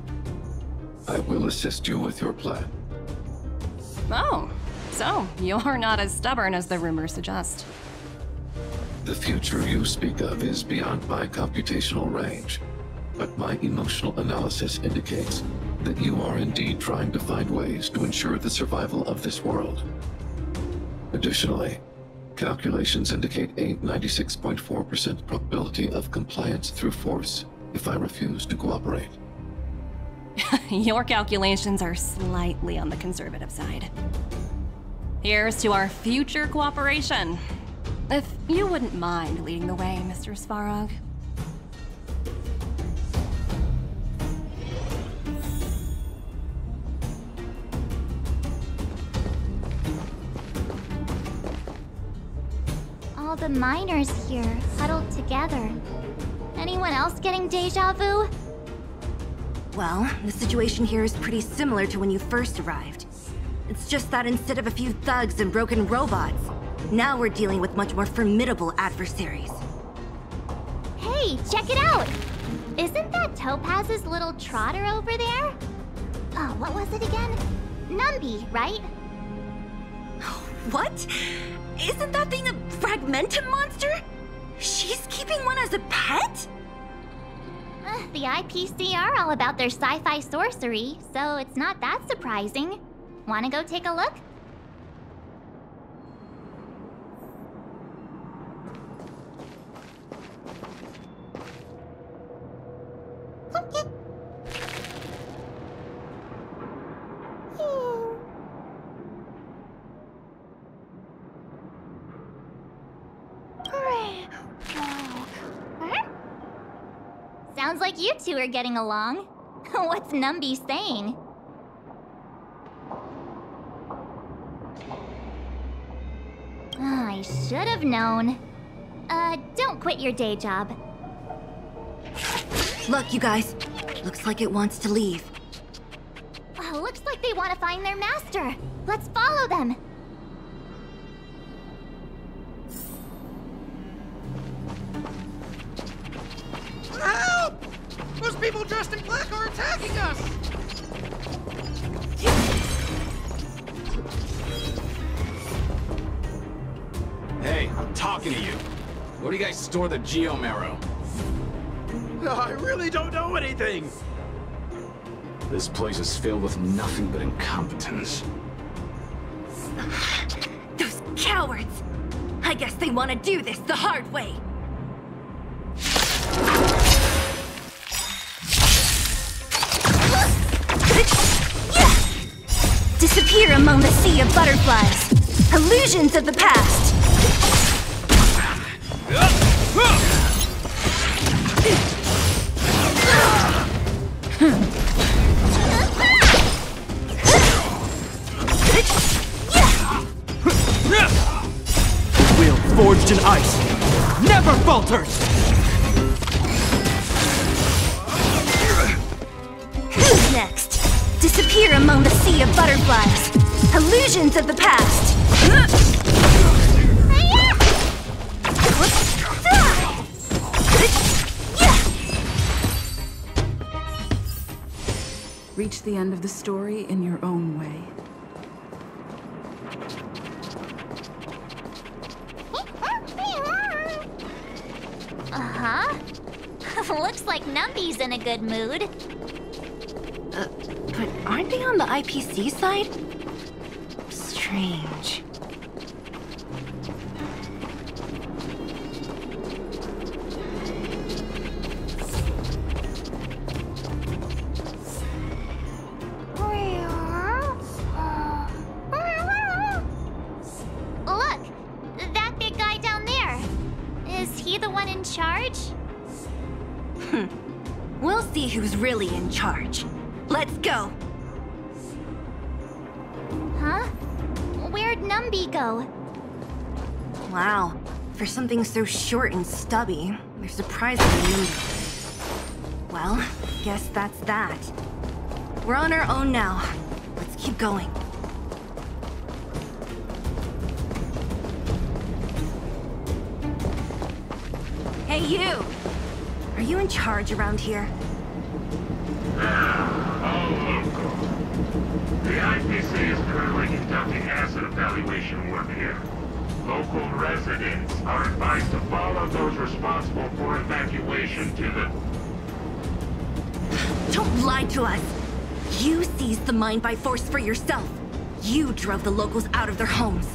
I will assist you with your plan. Oh, so you're not as stubborn as the rumors suggest. The future you speak of is beyond my computational range, but my emotional analysis indicates that you are indeed trying to find ways to ensure the survival of this world. Additionally, calculations indicate a 96.4% probability of compliance through force if I refuse to cooperate. Your calculations are slightly on the conservative side. Here's to our future cooperation. If you wouldn't mind leading the way, Mr. Svarog. All the miners here, huddled together. Anyone else getting deja vu? Well, the situation here is pretty similar to when you first arrived. It's just that instead of a few thugs and broken robots, now we're dealing with much more formidable adversaries. Hey, check it out! Isn't that Topaz's little trotter over there? Oh, what was it again? Numby, right? What? Isn't that thing a fragmentum monster? She's keeping one as a pet? The IPC are all about their sci-fi sorcery, so it's not that surprising. Wanna go take a look? Sounds like you two are getting along. What's Numby saying? I should have known. Don't quit your day job. Look, you guys. Looks like it wants to leave. Looks like they want to find their master. Let's follow them. Help! Those people dressed in black are attacking us! Hey, I'm talking to you. Where do you guys store the Geomarrow? I really don't know anything! This place is filled with nothing but incompetence. Those cowards! I guess they want to do this the hard way. Disappear among the sea of butterflies. Illusions of the past. Will forged in ice never falters! Who's next? Disappear among the sea of butterflies. Illusions of the past. Reach the end of the story in your own way. Uh-huh. Looks like Numby's in a good mood. But aren't they on the IPC side? Strange. Look! That big guy down there. Is he the one in charge? We'll see who's really in charge. Let's go! Huh? Where'd Numby go? Wow. For something so short and stubby, they're surprisingly nimble. Well, guess that's that. We're on our own now. Let's keep going. Hey, you! Are you in charge around here? All local. The IPC is currently conducting asset evaluation work here. Local residents are advised to follow those responsible for evacuation to the... Don't lie to us! You seized the mine by force for yourself. You drove the locals out of their homes.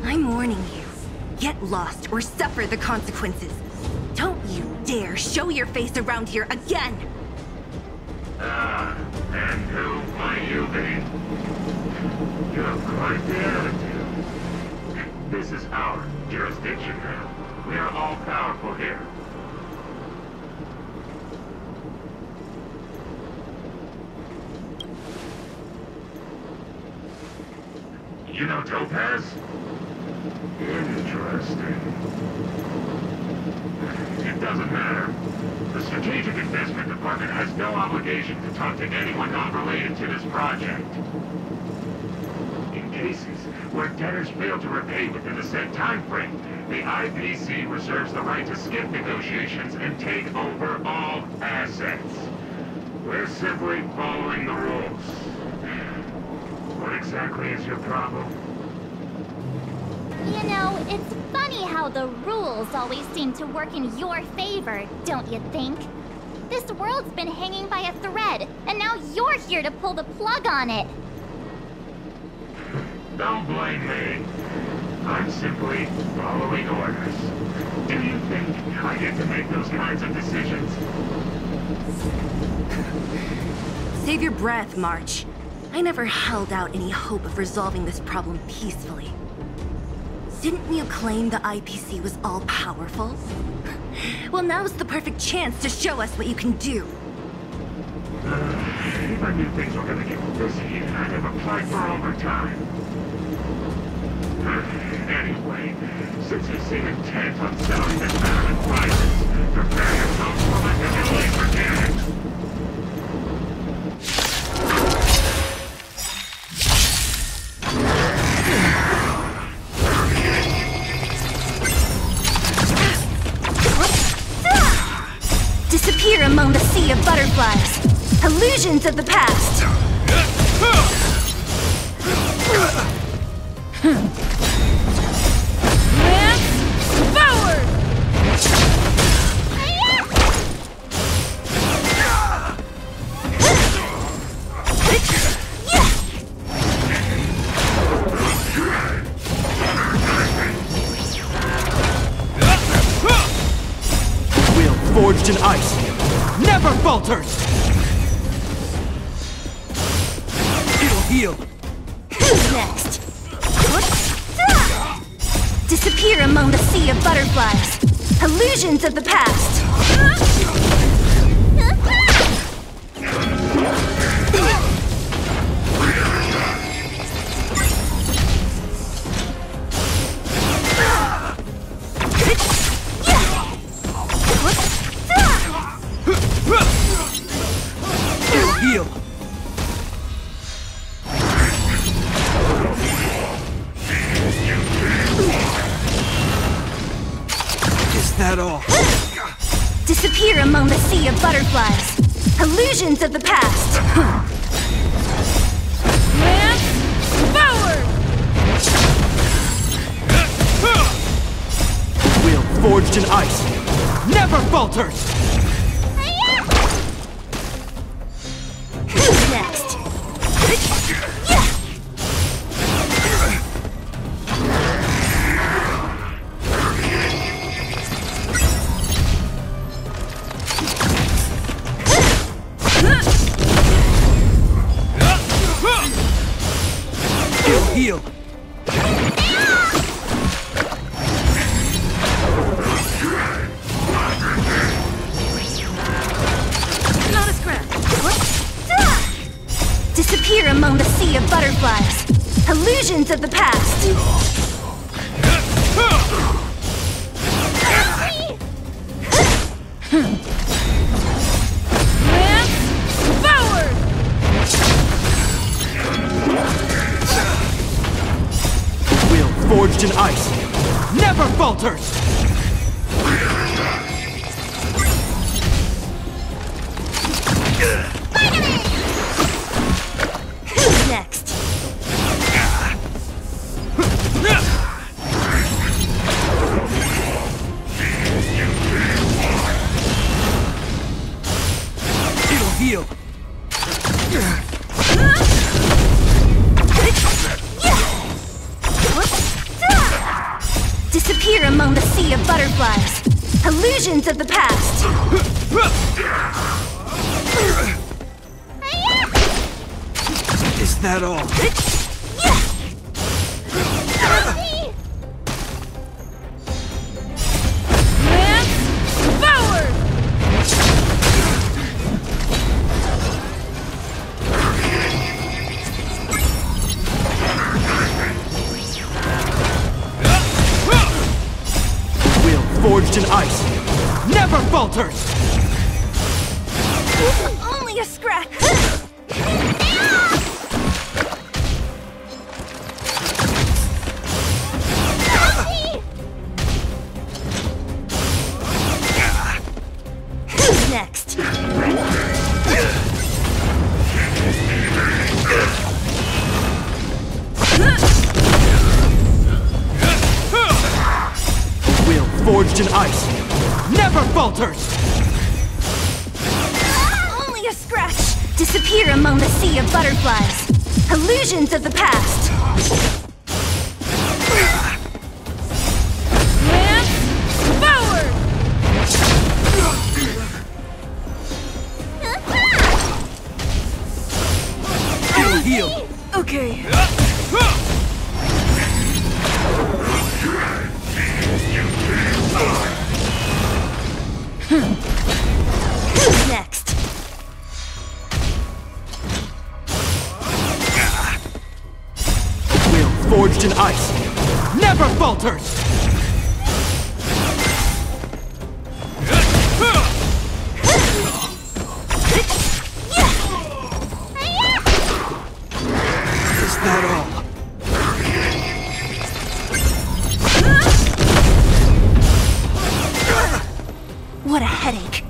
I'm warning you. Get lost or suffer the consequences. Don't you dare show your face around here again! And who might you be? You have quite the attitude. This is our jurisdiction now. We are all powerful here. You know Topaz? Interesting. It doesn't matter. The Strategic Investment Department has no obligation to talk to anyone not related to this project. In cases where debtors fail to repay within the set time frame, the IPC reserves the right to skip negotiations and take over all assets. We're simply following the rules. What exactly is your problem? You know, it's funny how the rules always seem to work in your favor, don't you think? This world's been hanging by a thread, and now you're here to pull the plug on it. Don't blame me. I'm simply following orders. Do you think I get to make those kinds of decisions? Save your breath, March. I never held out any hope of resolving this problem peacefully. Didn't you claim the IPC was all-powerful? Well, now's the perfect chance to show us what you can do. If I knew things were gonna get busy, I'd have applied for overtime. Anyway, since you seem intent on selling this matter at prices, prepare yourself for my delayed mechanics. Disappear among the sea of butterflies. Illusions of the past. Lance forward! Will forged in ice never falters! It'll heal! Who's next? Disappear among the sea of butterflies. Illusions of the past. It'll heal! Is that all? Disappear among the sea of butterflies. Illusions of the past. Lance forward! Will forged in ice never falters! Who's next? It'll heal! Not a scratch. Disappear among the sea of butterflies. Illusions of the past. Lance forward! Will forged in ice never falters! Who's next? It'll heal! Disappear among the sea of butterflies. Illusions of the past. Is that all? Lance forward! Will forged in ice never falters! Only a scratch. Who's next? Will forged in ice never falters! Disappear among the sea of butterflies. Illusions of the past. Lance forward! It'll heal. Okay. Who's next? Will forged in ice never falters. Is that all? What a headache.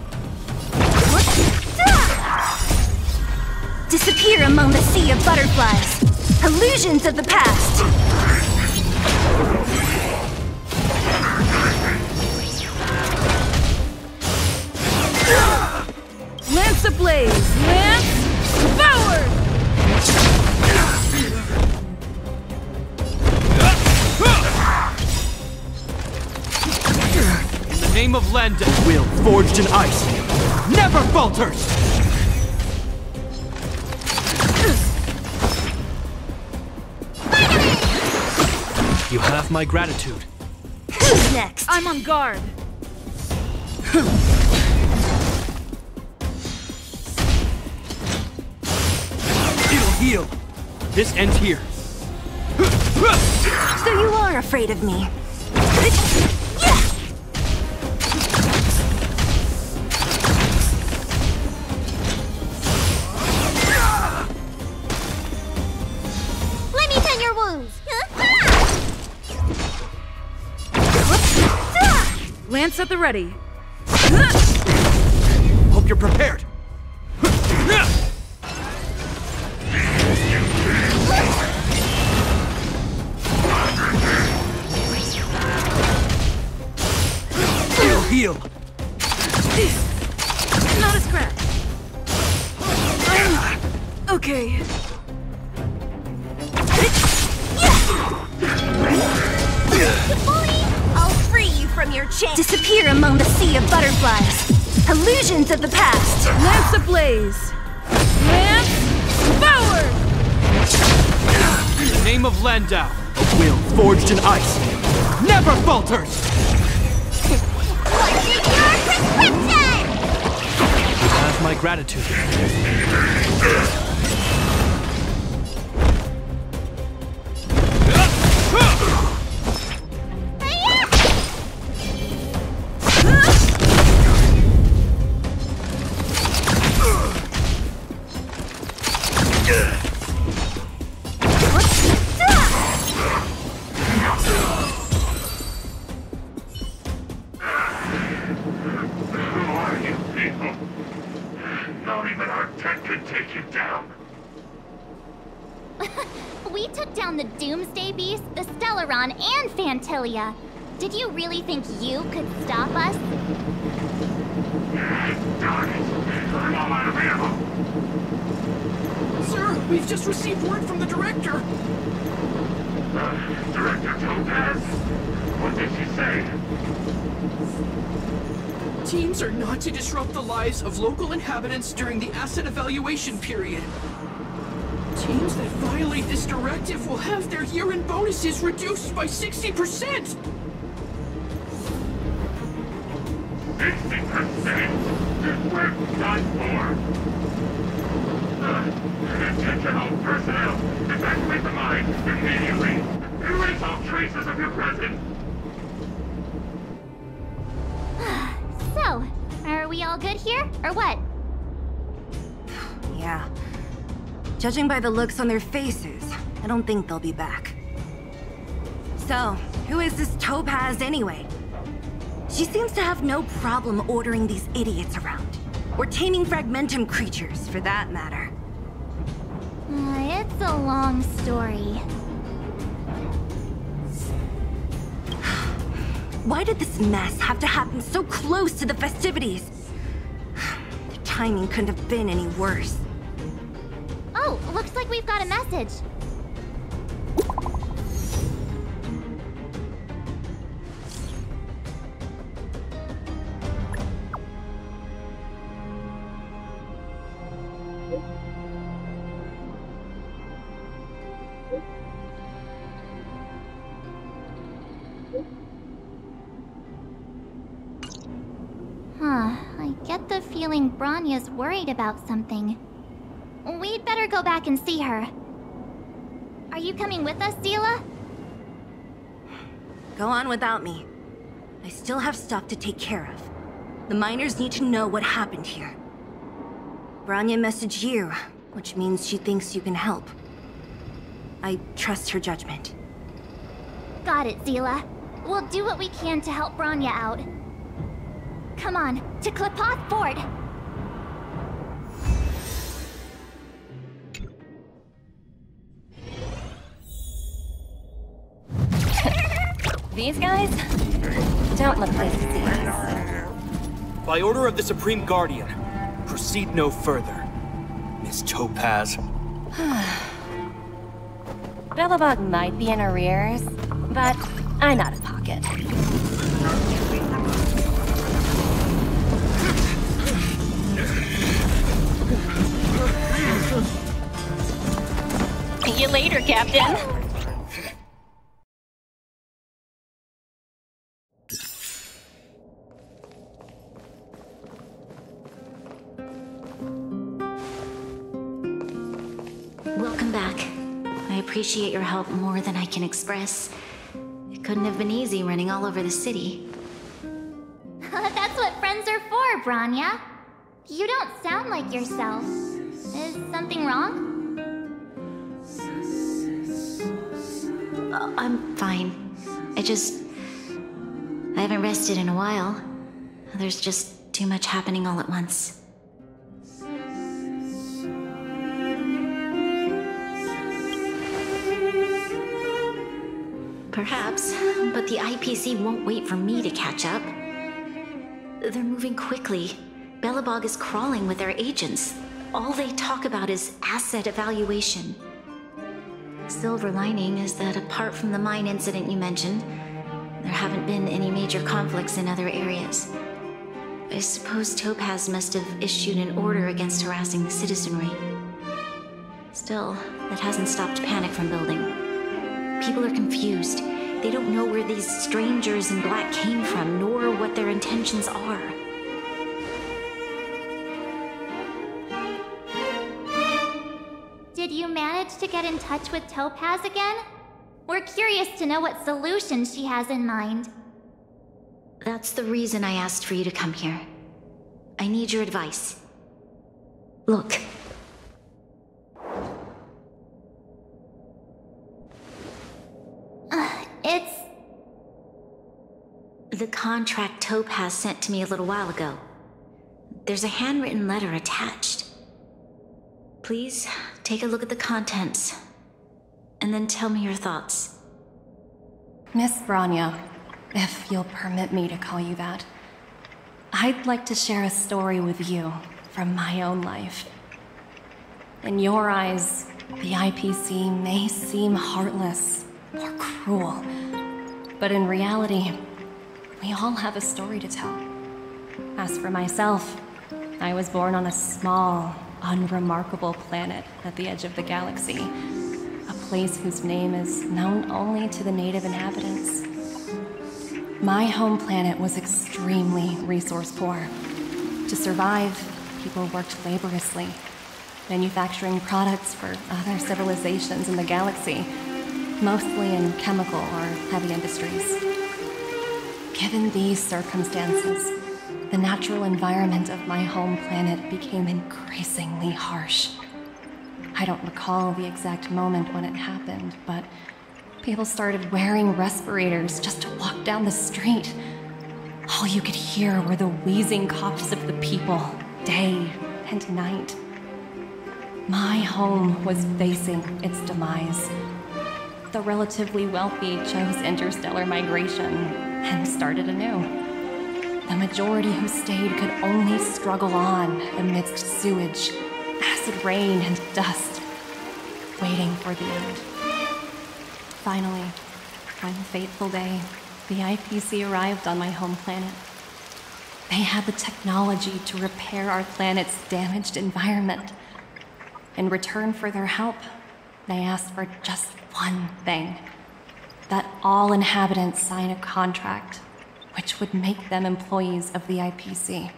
Disappear among the sea of butterflies. Illusions of the past. Lance ablaze! Lance forward! In the name of Lenda, will forged in ice never falters. You have my gratitude. Who's next? I'm on guard. It'll heal. This ends here. So you are afraid of me. Let me tend your wounds. Lance at the ready. Hope you're prepared. It'll heal. Not a scratch. Okay. I'll free you from your chain. Disappear among the sea of butterflies. Illusions of the past. Lance ablaze! Lance forward! In the name of Landau, a will forged in ice never falters! What's your prescription? You have my gratitude. We took down the Doomsday Beast, the Stellaron, and Fantilia. Did you really think you could stop us? Darn it! I'm all out of ammo! Sir, we've just received word from the director. Director Topaz? What did she say? Teams are not to disrupt the lives of local inhabitants during the asset evaluation period. Teams that violate this directive will have their year-end bonuses reduced by 60%! 60%? We're done for! Attention all personnel! Evacuate the mine immediately! Erase all traces of your presence! So, are we all good here, or what? Yeah. Judging by the looks on their faces, I don't think they'll be back. So, who is this Topaz anyway? She seems to have no problem ordering these idiots around. Or taming fragmentum creatures, for that matter. It's a long story. Why did this mess have to happen so close to the festivities? The timing couldn't have been any worse. Oh, looks like we've got a message. I get the feeling Bronya's worried about something. We'd better go back and see her. Are you coming with us, Zila? Go on without me. I still have stuff to take care of. The miners need to know what happened here. Bronya messaged you, which means she thinks you can help. I trust her judgment. Got it, Zila. We'll do what we can to help Bronya out. Come on, to Klipoth Fort! These guys don't look pleased to see us. By order of the Supreme Guardian, proceed no further. Miss Topaz. Belobog might be in arrears, but I'm out of pocket. See you later, Captain. Welcome back. I appreciate your help more than I can express. It couldn't have been easy running all over the city. That's what friends are for, Bronya. You don't sound like yourself. Is something wrong? I'm fine. I haven't rested in a while. There's just too much happening all at once. Perhaps, but the IPC won't wait for me to catch up. They're moving quickly. Belobog is crawling with their agents. All they talk about is asset evaluation. Silver lining is that apart from the mine incident you mentioned, there haven't been any major conflicts in other areas. I suppose Topaz must have issued an order against harassing the citizenry. Still, that hasn't stopped panic from building. People are confused. They don't know where these strangers in black came from, nor what their intentions are. Did you manage to get in touch with Topaz again? We're curious to know what solutions she has in mind. That's the reason I asked for you to come here. I need your advice. Look. It's... The contract Topaz sent to me a little while ago. There's a handwritten letter attached. Please, take a look at the contents, and then tell me your thoughts. Miss Bronya, if you'll permit me to call you that, I'd like to share a story with you from my own life. In your eyes, the IPC may seem heartless or cruel, but in reality, we all have a story to tell. As for myself, I was born on a small, unremarkable planet at the edge of the galaxy, a place whose name is known only to the native inhabitants. My home planet was extremely resource poor. To survive, people worked laboriously, manufacturing products for other civilizations in the galaxy, mostly in chemical or heavy industries. Given these circumstances, the natural environment of my home planet became increasingly harsh. I don't recall the exact moment when it happened, but people started wearing respirators just to walk down the street. All you could hear were the wheezing coughs of the people, day and night. My home was facing its demise. The relatively wealthy chose interstellar migration and started anew. The majority who stayed could only struggle on amidst sewage, acid rain, and dust. waiting for the end. Finally, one fateful day, the IPC arrived on my home planet. They had the technology to repair our planet's damaged environment. In return for their help, they asked for just one thing: that all inhabitants sign a contract which would make them employees of the IPC.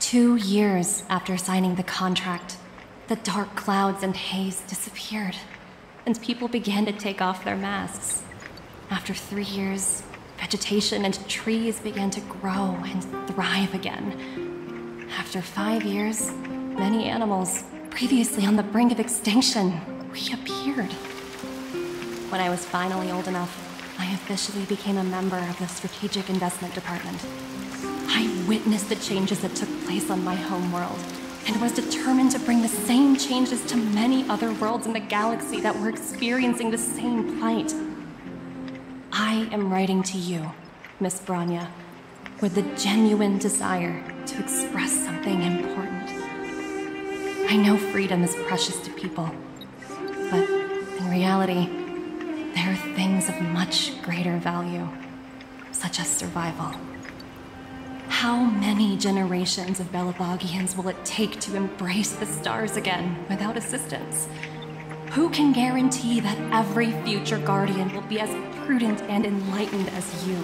2 years after signing the contract, the dark clouds and haze disappeared, and people began to take off their masks. After 3 years, vegetation and trees began to grow and thrive again. After 5 years, many animals, previously on the brink of extinction, reappeared. When I was finally old enough, I officially became a member of the Strategic Investment Department. I witnessed the changes that took place on my homeworld, and was determined to bring the same changes to many other worlds in the galaxy that were experiencing the same plight. I am writing to you, Miss Branya, with the genuine desire to express something important. I know freedom is precious to people, but in reality, there are things of much greater value, such as survival. How many generations of Belabogians will it take to embrace the stars again without assistance? Who can guarantee that every future Guardian will be as prudent and enlightened as you?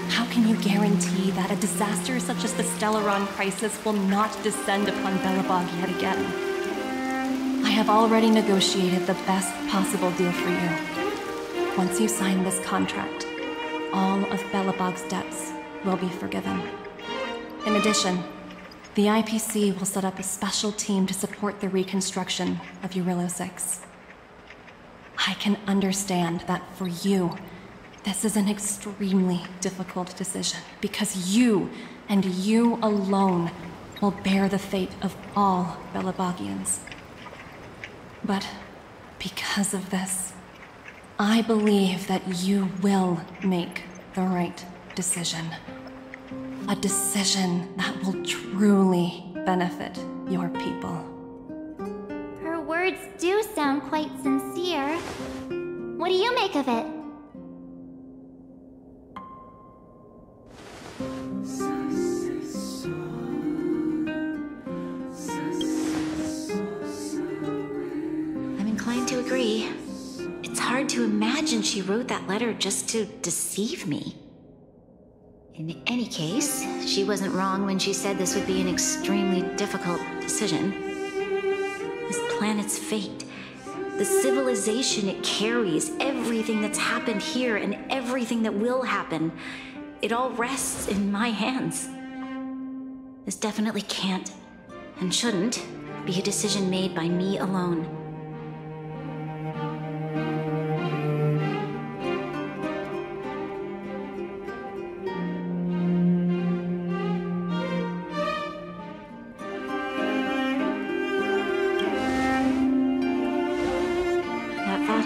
How can you guarantee that a disaster such as the Stellaron crisis will not descend upon Belobog yet again? I have already negotiated the best possible deal for you. Once you sign this contract, all of Belobog's debts will be forgiven. In addition, the IPC will set up a special team to support the reconstruction of Eurillo 6. I can understand that for you, this is an extremely difficult decision, because you, and you alone, will bear the fate of all Belabogians. But because of this, I believe that you will make the right decision. A decision that will truly benefit your people. Her words do sound quite sincere. What do you make of it? I'm inclined to agree. It's hard to imagine she wrote that letter just to deceive me. In any case, she wasn't wrong when she said this would be an extremely difficult decision. This planet's fate, the civilization it carries, everything that's happened here and everything that will happen, it all rests in my hands. This definitely can't, and shouldn't, be a decision made by me alone.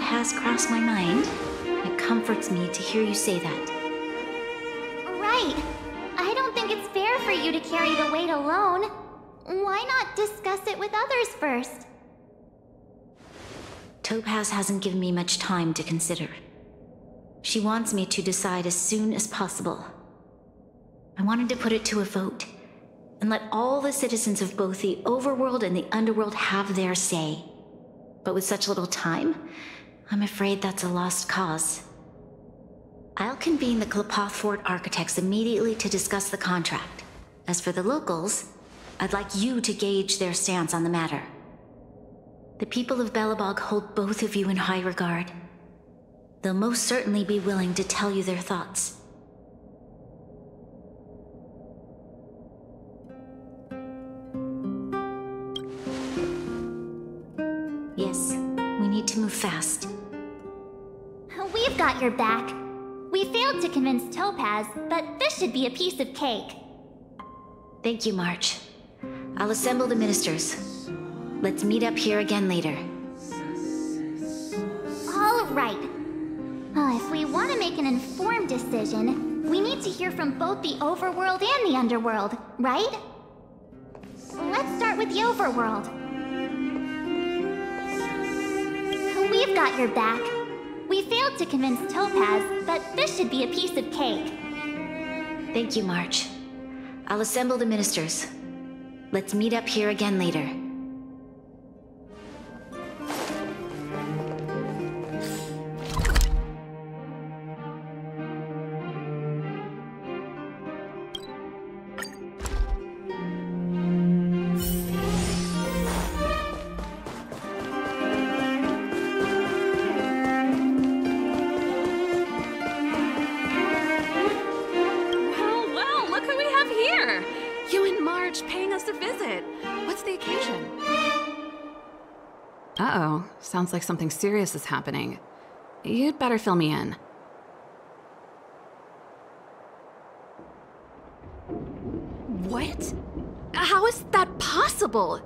Has crossed my mind. It comforts me to hear you say that. Right. I don't think it's fair for you to carry the weight alone. Why not discuss it with others first? Topaz hasn't given me much time to consider. She wants me to decide as soon as possible. I wanted to put it to a vote, and let all the citizens of both the overworld and the underworld have their say. But with such little time, I'm afraid that's a lost cause. I'll convene the Klapoth Fort architects immediately to discuss the contract. As for the locals, I'd like you to gauge their stance on the matter. The people of Belobog hold both of you in high regard. They'll most certainly be willing to tell you their thoughts. Yes, we need to move fast. We've got your back. We failed to convince Topaz, but this should be a piece of cake. Thank you, March. I'll assemble the ministers. Let's meet up here again later. All right. If we want to make an informed decision, we need to hear from both the overworld and the underworld, right? Let's start with the overworld. We've got your back. We failed to convince Topaz, but this should be a piece of cake. Thank you, March. I'll assemble the ministers. Let's meet up here again later. Uh-oh, sounds like something serious is happening. You'd better fill me in. What? How is that possible?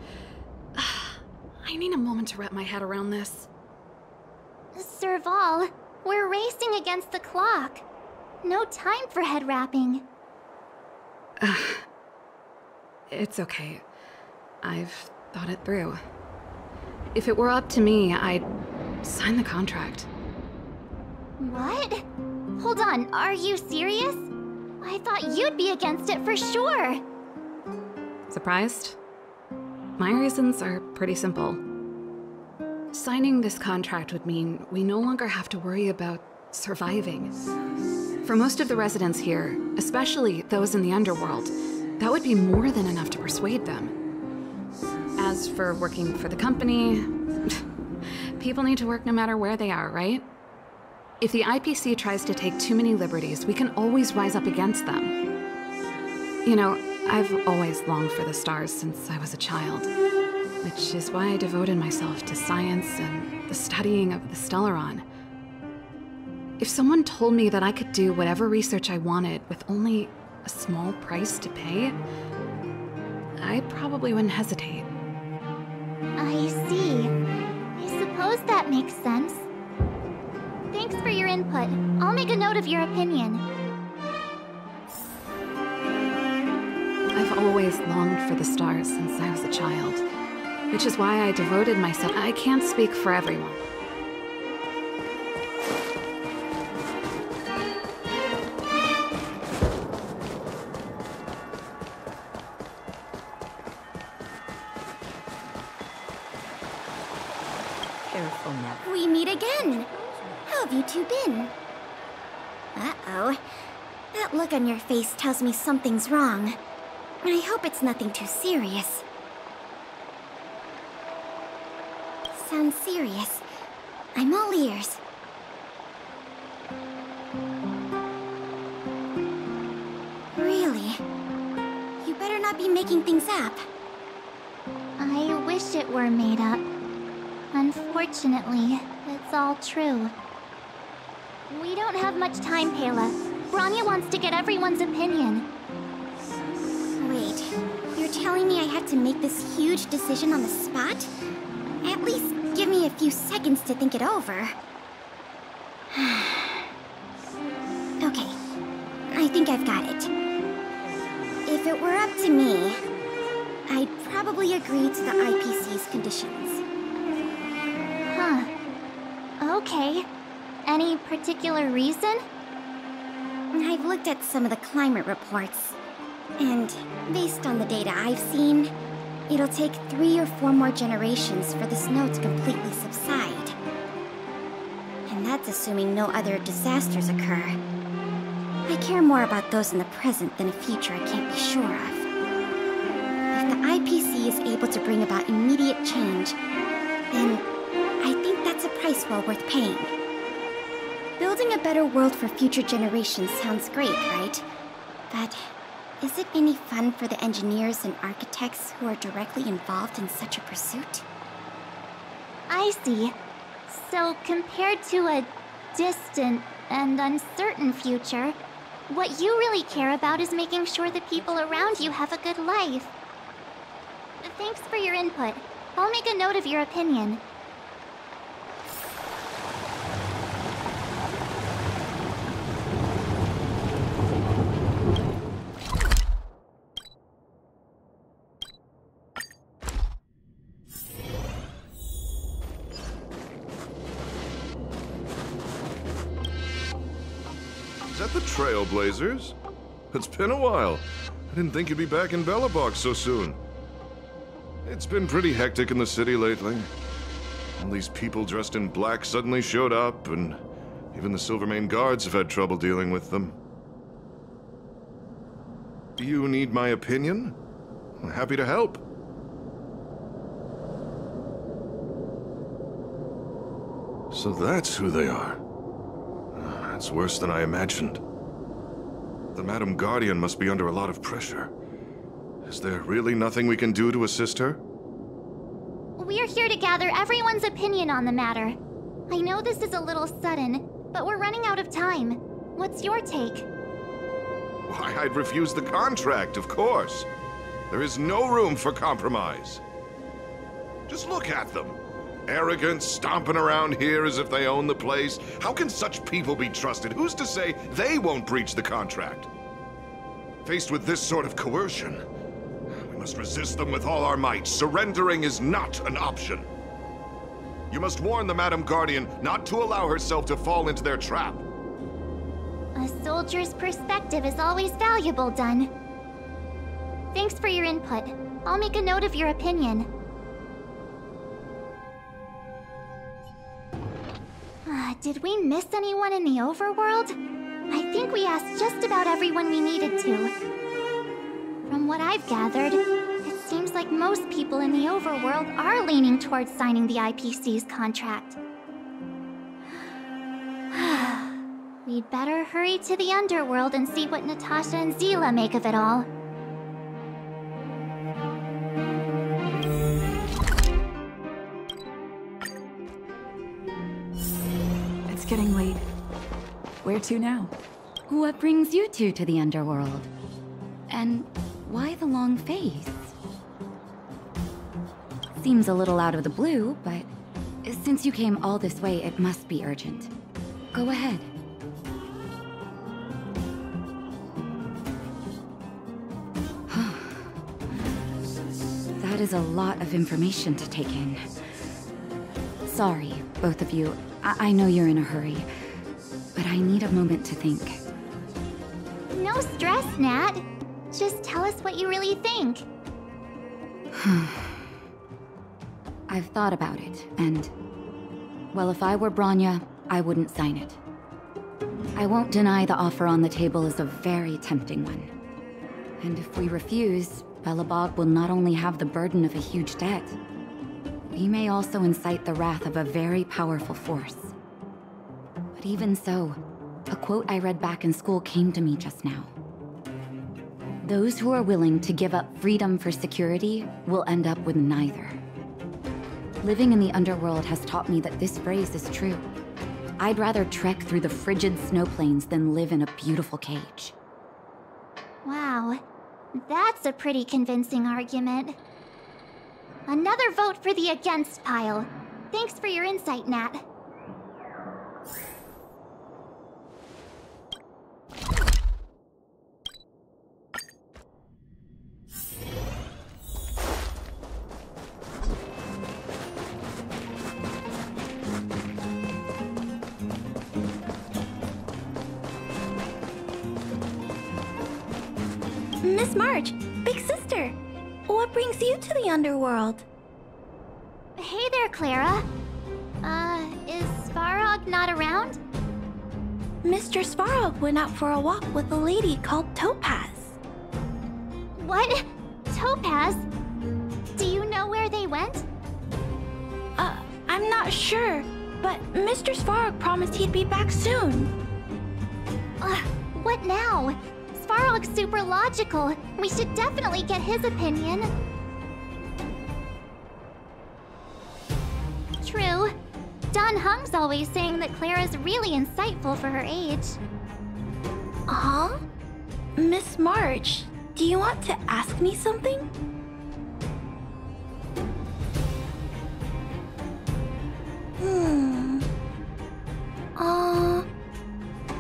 I need a moment to wrap my head around this. Serval, we're racing against the clock. No time for head wrapping. It's okay. I've thought it through. If it were up to me, I'd sign the contract. What? Hold on, are you serious? I thought you'd be against it for sure. Surprised? My reasons are pretty simple. Signing this contract would mean we no longer have to worry about surviving. For most of the residents here, especially those in the underworld, that would be more than enough to persuade them. As for working for the company, people need to work no matter where they are, right? If the IPC tries to take too many liberties, we can always rise up against them. You know, I've always longed for the stars since I was a child, which is why I devoted myself to science and the studying of the Stellaron. If someone told me that I could do whatever research I wanted with only a small price to pay, I probably wouldn't hesitate. I see. I suppose that makes sense. Thanks for your input. I'll make a note of your opinion. I've always longed for the stars since I was a child, which is why I devoted myself. I can't speak for everyone. We meet again. How have you two been? Uh-oh. That look on your face tells me something's wrong. I hope it's nothing too serious. Sounds serious. I'm all ears. Really? You better not be making things up. I wish it were made up. Unfortunately, it's all true. We don't have much time, Pela. Branya wants to get everyone's opinion. Wait, you're telling me I have to make this huge decision on the spot? At least give me a few seconds to think it over. Okay, I think I've got it. If it were up to me, I'd probably agree to the IPC's conditions. Huh. Okay. Any particular reason? I've looked at some of the climate reports, and based on the data I've seen, it'll take 3 or 4 more generations for the snow to completely subside. And that's assuming no other disasters occur. I care more about those in the present than a future I can't be sure of. If the IPC is able to bring about immediate change, then I think that's a price well worth paying. Building a better world for future generations sounds great, right? But is it any fun for the engineers and architects who are directly involved in such a pursuit? I see. So compared to a distant and uncertain future, what you really care about is making sure the people around you have a good life. Thanks for your input. I'll make a note of your opinion. that the Trailblazers? It's been a while. I didn't think you'd be back in Belobog so soon. It's been pretty hectic in the city lately. All these people dressed in black suddenly showed up, and even the Silvermane guards have had trouble dealing with them. Do you need my opinion? I'm happy to help. So that's who they are. That's worse than I imagined. The Madam Guardian must be under a lot of pressure. Is there really nothing we can do to assist her? We're here to gather everyone's opinion on the matter. I know this is a little sudden, but we're running out of time. What's your take? Why, I'd refuse the contract, of course. There is no room for compromise. Just look at them. Arrogant, stomping around here as if they own the place. How can such people be trusted? Who's to say they won't breach the contract? Faced with this sort of coercion, we must resist them with all our might. Surrendering is not an option. You must warn the Madam Guardian not to allow herself to fall into their trap. A soldier's perspective is always valuable, Dunn. Thanks for your input. I'll make a note of your opinion. Did we miss anyone in the overworld? I think we asked just about everyone we needed to. From what I've gathered, it seems like most people in the overworld are leaning towards signing the IPC's contract. We'd better hurry to the underworld and see what Natasha and Zila make of it all. It's getting late. Where to now? What brings you two to the underworld? And why the long face? Seems a little out of the blue, but since you came all this way, it must be urgent. Go ahead. That is a lot of information to take in. Sorry, both of you. I know you're in a hurry, but I need a moment to think. No stress, Nat. Just tell us what you really think. I've thought about it, and... well, if I were Bronya, I wouldn't sign it. I won't deny the offer on the table is a very tempting one. And if we refuse, Belobog will not only have the burden of a huge debt, we may also incite the wrath of a very powerful force. But even so, a quote I read back in school came to me just now. Those who are willing to give up freedom for security will end up with neither. Living in the underworld has taught me that this phrase is true. I'd rather trek through the frigid snow plains than live in a beautiful cage. Wow, that's a pretty convincing argument. Another vote for the against pile. Thanks for your insight, Nat. Miss March, big sister. What brings you to the underworld? Hey there, Clara. Is Svarog not around? Mr. Svarog went out for a walk with a lady called Topaz. What? Topaz? Do you know where they went? I'm not sure, but Mr. Svarog promised he'd be back soon. What now? Svarog's super logical. We should definitely get his opinion. True. Don Hung's always saying that Clara's really insightful for her age. Huh? Miss March, do you want to ask me something?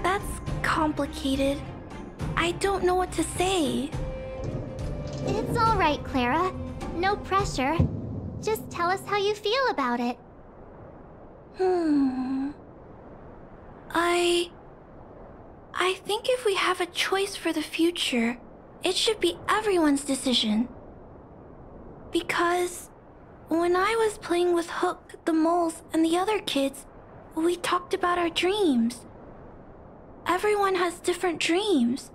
That's complicated. I don't know what to say. It's all right, Clara. No pressure. Just tell us how you feel about it. I I think if we have a choice for the future, it should be everyone's decision. Because when I was playing with Hook, the moles, and the other kids, we talked about our dreams. Everyone has different dreams.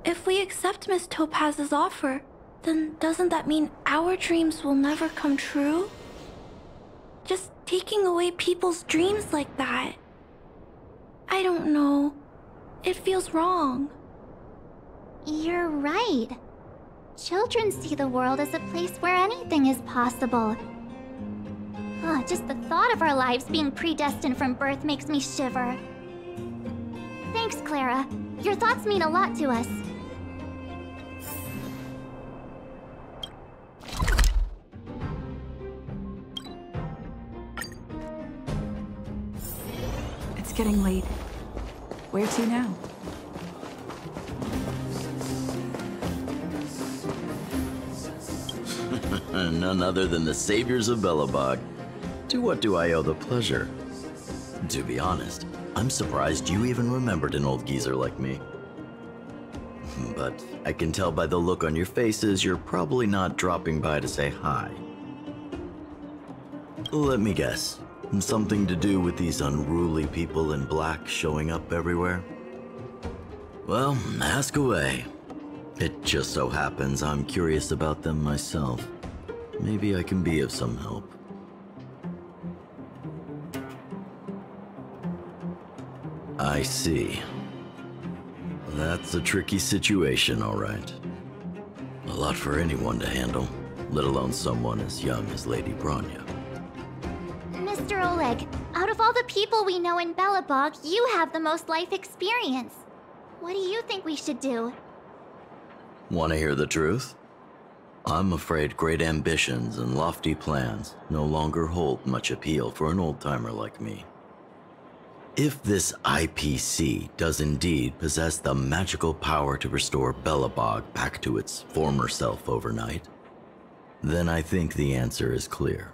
If we accept Miss Topaz's offer, then doesn't that mean our dreams will never come true? Just taking away people's dreams like that. I don't know. It feels wrong. You're right. Children see the world as a place where anything is possible. Just the thought of our lives being predestined from birth makes me shiver. Thanks, Clara. Your thoughts mean a lot to us. It's getting late. Where to now? None other than the saviors of Belobog. To what do I owe the pleasure? To be honest, I'm surprised you even remembered an old geezer like me. But I can tell by the look on your faces you're probably not dropping by to say hi. Let me guess. Something to do with these unruly people in black showing up everywhere? Well, ask away. It just so happens I'm curious about them myself. Maybe I can be of some help. I see. That's a tricky situation, all right. A lot for anyone to handle, let alone someone as young as Lady Bronya. Mr. Oleg, out of all the people we know in Belobog, you have the most life experience. What do you think we should do? Want to hear the truth? I'm afraid great ambitions and lofty plans no longer hold much appeal for an old-timer like me. If this IPC does indeed possess the magical power to restore Belobog back to its former self overnight, then I think the answer is clear.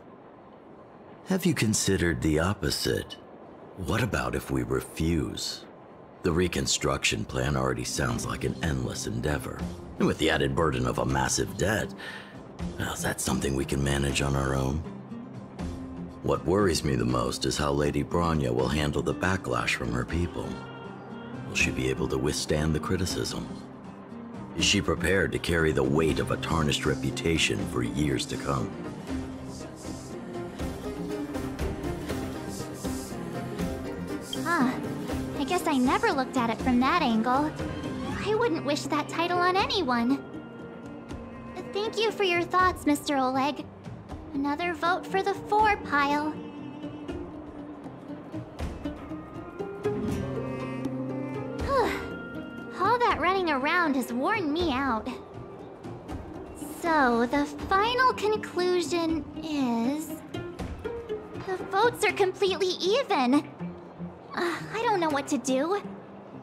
Have you considered the opposite? What about if we refuse? The reconstruction plan already sounds like an endless endeavor. And with the added burden of a massive debt, well, is that something we can manage on our own? What worries me the most is how Lady Bronya will handle the backlash from her people. Will she be able to withstand the criticism? Is she prepared to carry the weight of a tarnished reputation for years to come? I guess I never looked at it from that angle. I wouldn't wish that title on anyone. Thank you for your thoughts, Mr. Oleg. Another vote for the 4 pile. All that running around has worn me out. So, the final conclusion is... the votes are completely even. I don't know what to do.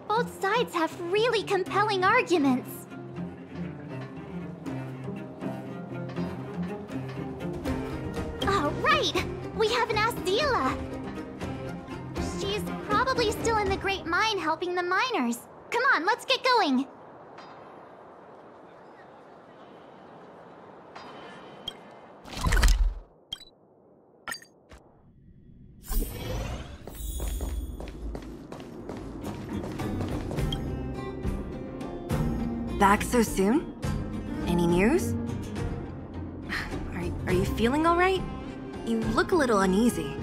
Both sides have really compelling arguments. Oh, right! We haven't asked Dila. She's probably still in the Great Mine helping the miners. Come on, let's get going. Back so soon? Any news? Are you feeling all right? You look a little uneasy.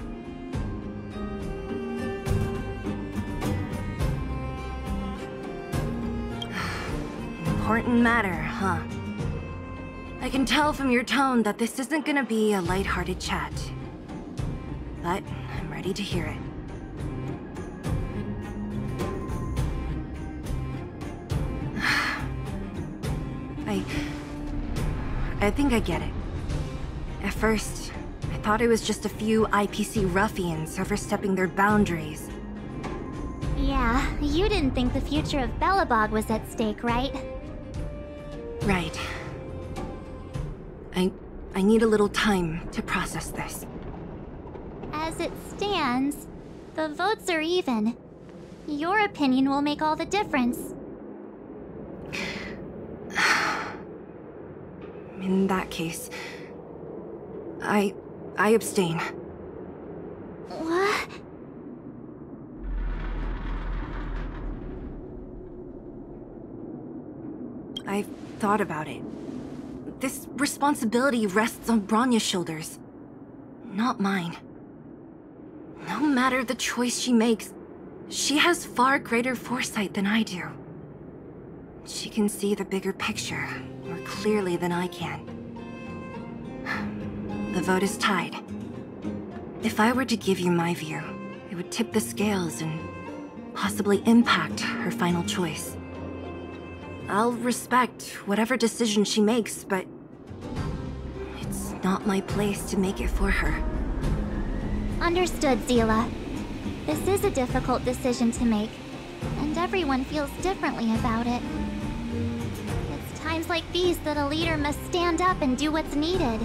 Important matter, huh? I can tell from your tone that this isn't gonna be a lighthearted chat. But I'm ready to hear it. I think I get it. At first, I thought it was just a few IPC ruffians overstepping their boundaries. Yeah, you didn't think the future of Belobog was at stake, right? Right. I need a little time to process this. As it stands, the votes are even. Your opinion will make all the difference. In that case, I abstain. What? I've thought about it. This responsibility rests on Bronya's shoulders, not mine. No matter the choice she makes, she has far greater foresight than I do. She can see the bigger picture more clearly than I can. The vote is tied. If I were to give you my view, it would tip the scales and possibly impact her final choice. I'll respect whatever decision she makes, but it's not my place to make it for her. Understood, Zila. This is a difficult decision to make, and everyone feels differently about it. It's times like these that a leader must stand up and do what's needed.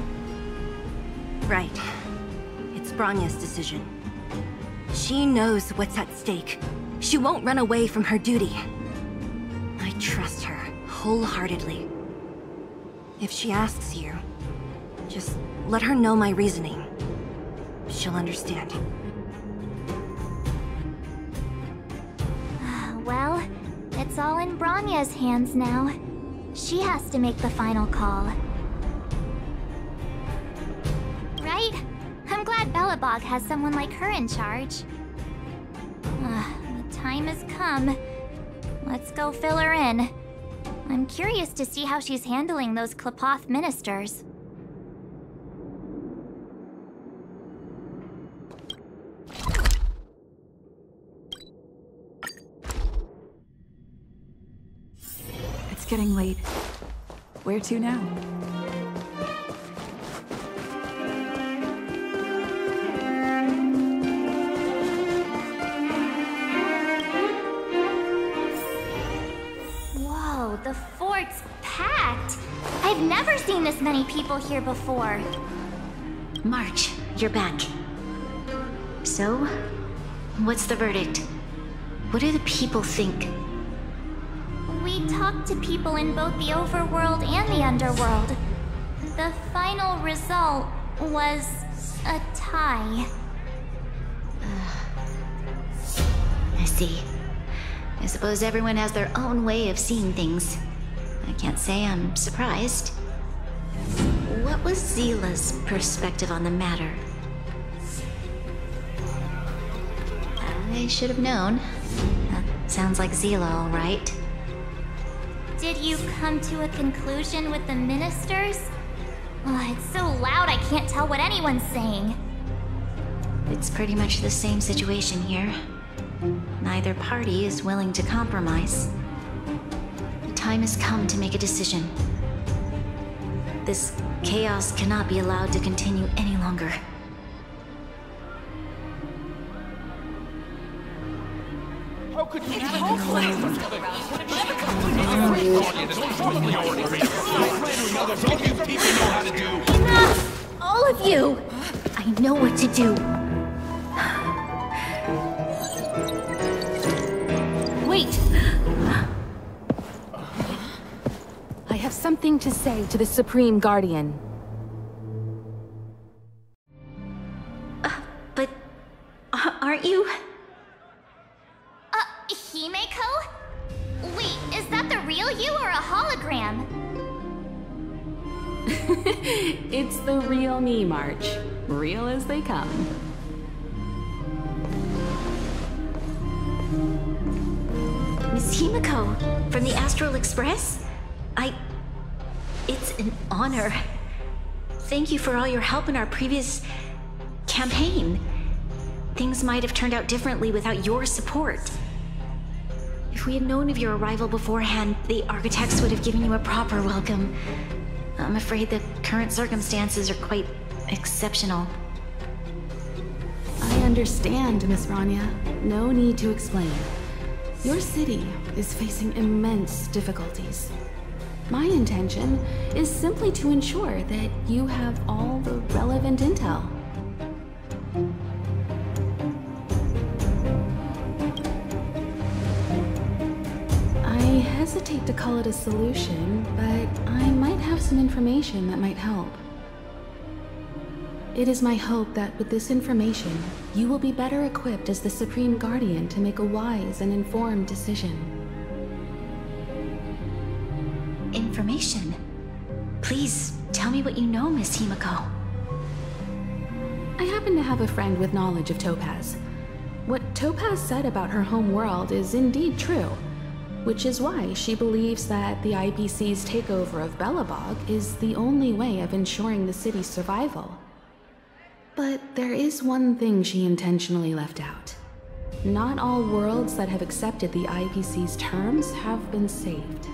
Right. It's Bronya's decision. She knows what's at stake. She won't run away from her duty. I trust her wholeheartedly. If she asks you, just let her know my reasoning. She'll understand. Well, it's all in Bronya's hands now. She has to make the final call. Right? I'm glad Belobog has someone like her in charge. The time has come. Let's go fill her in. I'm curious to see how she's handling those Klapoth ministers. It's getting late. Where to now? Whoa, the fort's packed! I've never seen this many people here before. March, you're back. So, what's the verdict? What do the people think? We talked to people in both the overworld and the underworld. The final result was a tie. I see. I suppose everyone has their own way of seeing things. I can't say I'm surprised. What was Zila's perspective on the matter? I should have known. That sounds like Zila, all right. Did you come to a conclusion with the ministers? Oh, it's so loud I can't tell what anyone's saying. It's pretty much the same situation here. Neither party is willing to compromise. The time has come to make a decision. This chaos cannot be allowed to continue any longer. How could you Enough! All of you! I know what to do. Wait! I have something to say to the Supreme Guardian. But aren't you? Himeko? Wait, is that the real you or a hologram? It's the real me, March. Real as they come. Miss Himeko, from the Astral Express? It's an honor. Thank you for all your help in our previous campaign. Things might have turned out differently without your support. If we had known of your arrival beforehand, the architects would have given you a proper welcome. I'm afraid the current circumstances are quite exceptional. I understand, Miss Rania. No need to explain. Your city is facing immense difficulties. My intention is simply to ensure that you have all the relevant intel. hesitate to call it a solution, but I might have some information that might help. It is my hope that with this information, you will be better equipped as the Supreme Guardian to make a wise and informed decision. Information? Please, tell me what you know, Miss Himiko. I happen to have a friend with knowledge of Topaz. What Topaz said about her home world is indeed true, which is why she believes that the IPC's takeover of Belobog is the only way of ensuring the city's survival. But there is one thing she intentionally left out. Not all worlds that have accepted the IPC's terms have been saved.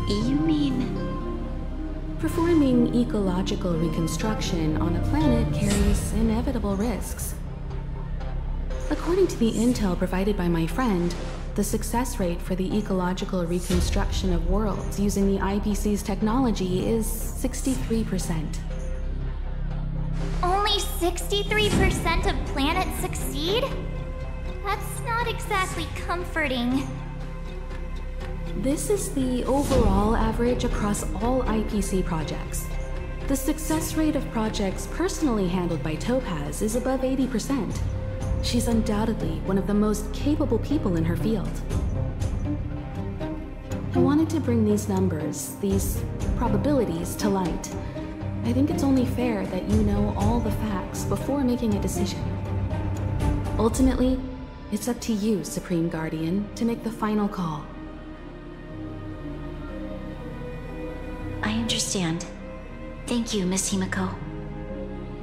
You mean... Performing ecological reconstruction on a planet carries inevitable risks. According to the intel provided by my friend, the success rate for the ecological reconstruction of worlds using the IPC's technology is 63%. Only 63% of planets succeed? That's not exactly comforting. This is the overall average across all IPC projects. The success rate of projects personally handled by Topaz is above 80%. She's undoubtedly one of the most capable people in her field. I wanted to bring these numbers, these probabilities, to light. I think it's only fair that you know all the facts before making a decision. Ultimately, it's up to you, Supreme Guardian, to make the final call. I understand. Thank you, Miss Himiko.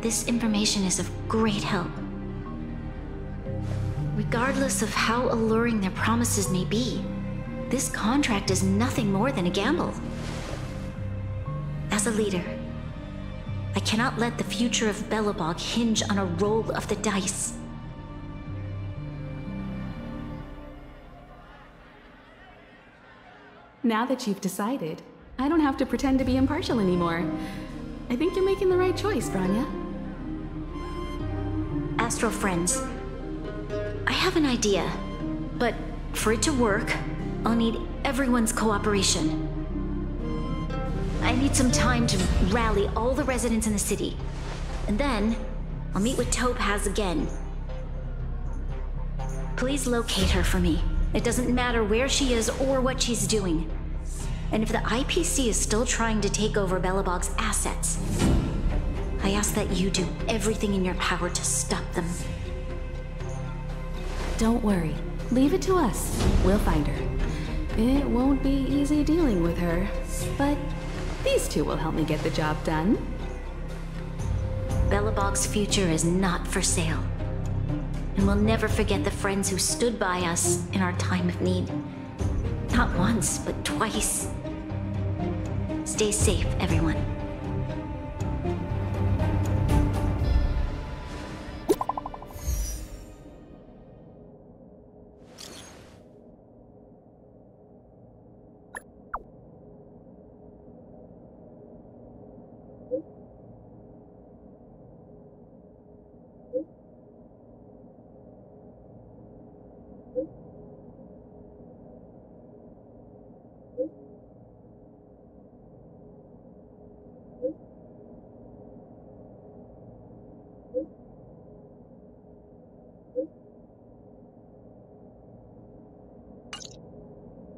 This information is of great help. Regardless of how alluring their promises may be, this contract is nothing more than a gamble. As a leader, I cannot let the future of Belobog hinge on a roll of the dice. Now that you've decided, I don't have to pretend to be impartial anymore. I think you're making the right choice, Branya. Astral friends, I have an idea, but for it to work, I'll need everyone's cooperation. I need some time to rally all the residents in the city, and then I'll meet with Topaz again. Please locate her for me. It doesn't matter where she is or what she's doing. And if the IPC is still trying to take over Belobog's assets, I ask that you do everything in your power to stop them. Don't worry. Leave it to us. We'll find her. It won't be easy dealing with her, but these two will help me get the job done. Belobog's future is not for sale. And we'll never forget the friends who stood by us in our time of need. Not once, but twice. Stay safe, everyone.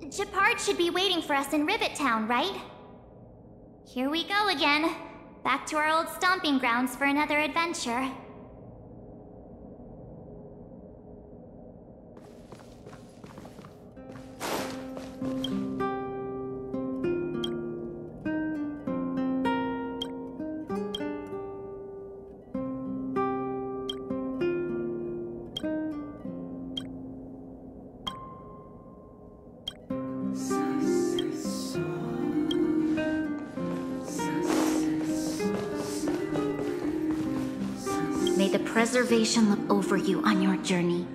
Gepard should be waiting for us in Rivet Town, right? Here we go again. Back to our old stomping grounds for another adventure. May the preservation look over you on your journey.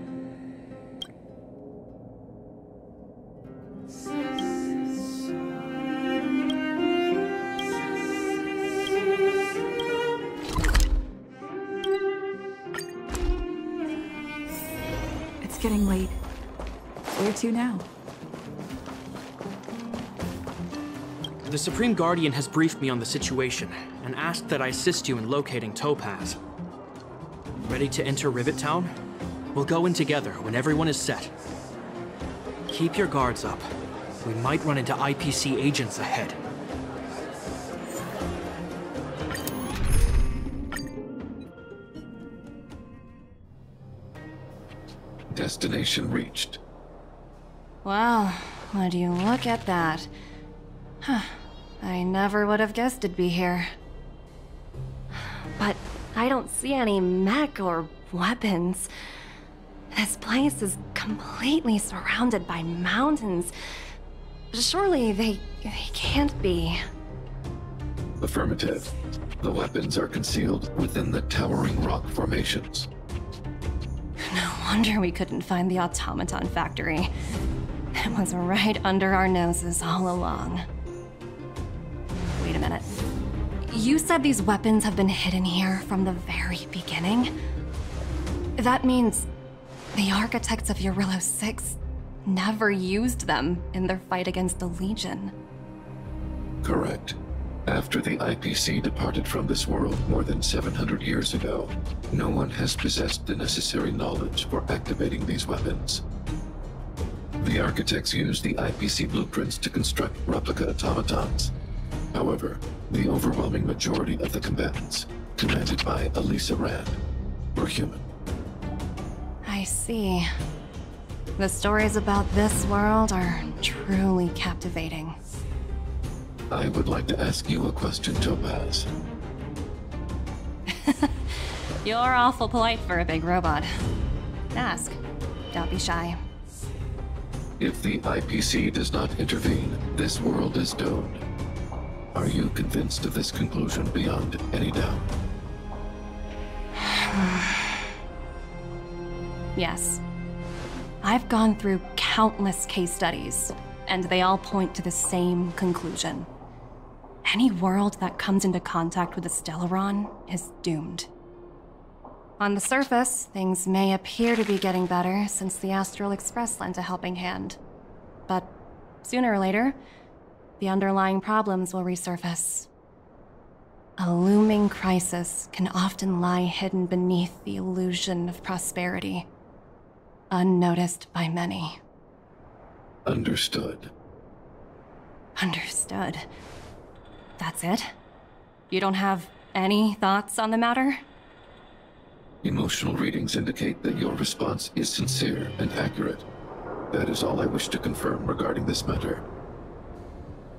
getting late. Where to now? The Supreme Guardian has briefed me on the situation and asked that I assist you in locating Topaz. Ready to enter Rivet Town? We'll go in together when everyone is set. Keep your guards up. We might run into IPC agents ahead. Destination reached. Wow, would you look at that? Huh. I never would have guessed it'd be here. But I don't see any mech or weapons. This place is completely surrounded by mountains. Surely they can't be. Affirmative. The weapons are concealed within the towering rock formations. No wonder we couldn't find the automaton factory. It was right under our noses all along. Wait a minute. You said these weapons have been hidden here from the very beginning? That means the architects of Eurillo 6 never used them in their fight against the Legion. Correct. After the IPC departed from this world more than 700 years ago, no one has possessed the necessary knowledge for activating these weapons. The architects used the IPC blueprints to construct replica automatons. However, the overwhelming majority of the combatants, commanded by Elisa Rand, were human. I see. The stories about this world are truly captivating. I would like to ask you a question, Topaz. You're awful polite for a big robot. Ask. Don't be shy. If the IPC does not intervene, this world is doomed. Are you convinced of this conclusion beyond any doubt? Yes. I've gone through countless case studies, and they all point to the same conclusion. Any world that comes into contact with a Stellaron is doomed. On the surface, things may appear to be getting better since the Astral Express lent a helping hand. But sooner or later, the underlying problems will resurface. A looming crisis can often lie hidden beneath the illusion of prosperity, unnoticed by many. Understood. Understood. That's it? You don't have any thoughts on the matter? Emotional readings indicate that your response is sincere and accurate. That is all I wish to confirm regarding this matter.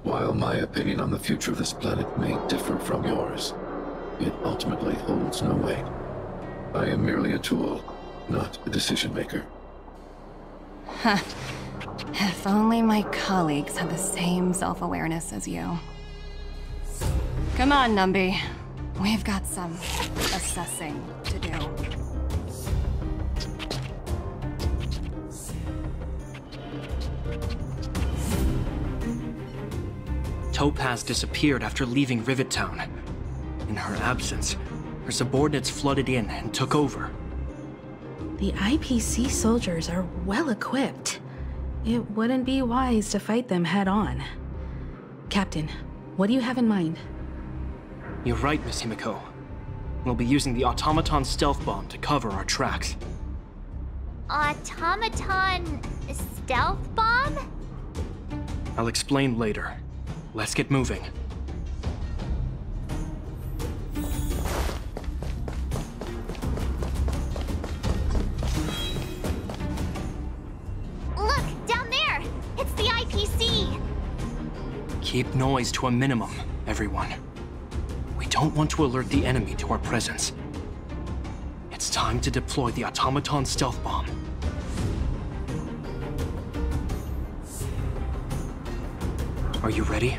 While my opinion on the future of this planet may differ from yours, it ultimately holds no weight. I am merely a tool, not a decision maker. Huh. If only my colleagues had the same self-awareness as you. Come on, Numby. We've got some assessing to do. Topaz disappeared after leaving Rivet Town. In her absence, her subordinates flooded in and took over. The IPC soldiers are well equipped. It wouldn't be wise to fight them head on. Captain, what do you have in mind? You're right, Miss Himiko. We'll be using the automaton stealth bomb to cover our tracks. Automaton stealth bomb? I'll explain later. Let's get moving. Look, down there! It's the IPC! Keep noise to a minimum, everyone. We don't want to alert the enemy to our presence. It's time to deploy the automaton stealth bomb. Are you ready?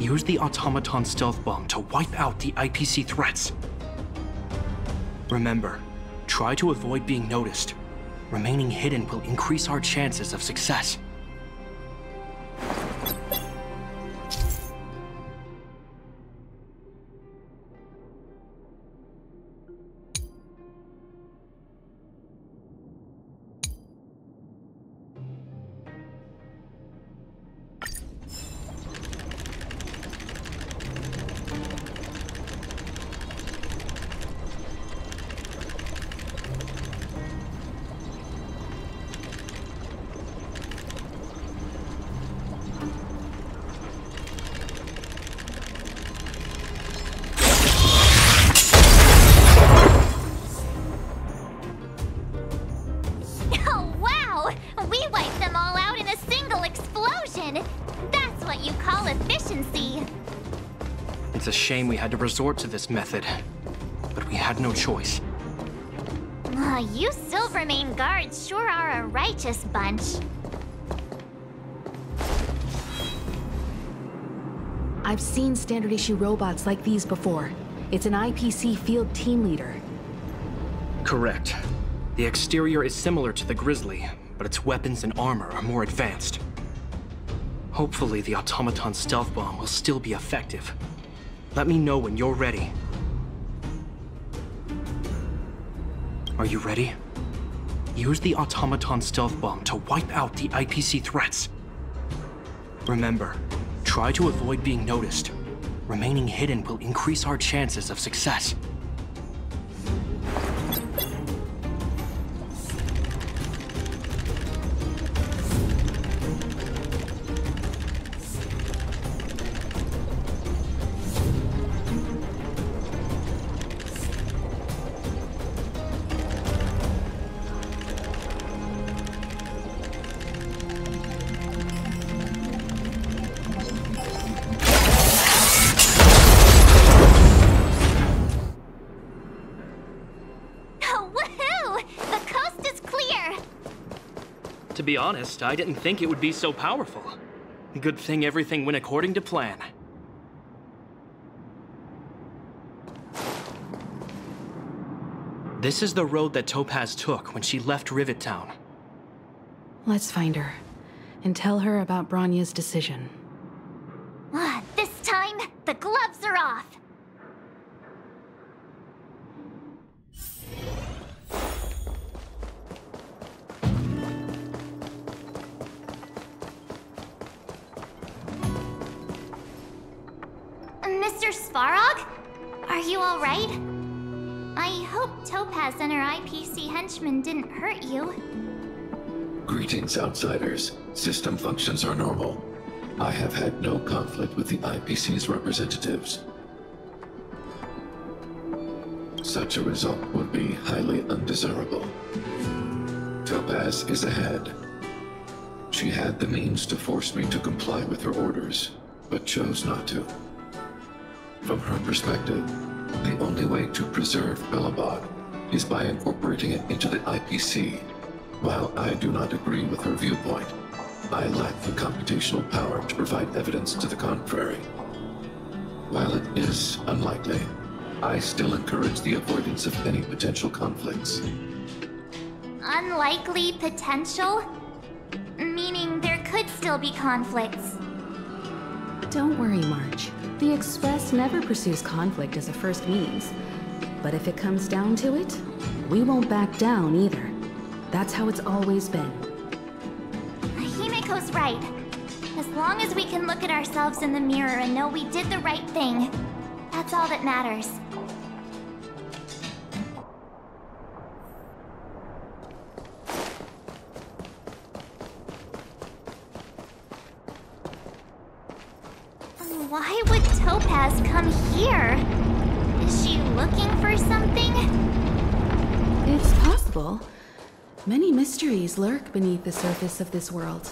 Use the automaton stealth bomb to wipe out the IPC threats. Remember, try to avoid being noticed. Remaining hidden will increase our chances of success. good! That's what you call efficiency! It's a shame we had to resort to this method, but we had no choice. You Silvermane guards sure are a righteous bunch. I've seen standard issue robots like these before. It's an IPC field team leader. Correct. The exterior is similar to the Grizzly, but its weapons and armor are more advanced. Hopefully the automaton stealth bomb will still be effective. Let me know when you're ready. Are you ready? Use the automaton stealth bomb to wipe out the IPC threats. Remember, try to avoid being noticed. Remaining hidden will increase our chances of success. To be honest, I didn't think it would be so powerful. Good thing everything went according to plan. This is the road that Topaz took when she left Rivet Town. Let's find her, and tell her about Bronya's decision. This time, the gloves are off! Mr. Svarog? Are you alright? I hope Topaz and her IPC henchmen didn't hurt you. Greetings, outsiders. System functions are normal. I have had no conflict with the IPC's representatives. Such a result would be highly undesirable. Topaz is ahead. She had the means to force me to comply with her orders, but chose not to. From her perspective, the only way to preserve Belobog is by incorporating it into the IPC. While I do not agree with her viewpoint, I lack the computational power to provide evidence to the contrary. While it is unlikely, I still encourage the avoidance of any potential conflicts. Unlikely potential? Meaning there could still be conflicts. Don't worry, March. The Express never pursues conflict as a first means. But if it comes down to it, we won't back down either. That's how it's always been. Himiko's right. As long as we can look at ourselves in the mirror and know we did the right thing, that's all that matters. Why would Topaz come here? Is she looking for something? It's possible. Many mysteries lurk beneath the surface of this world.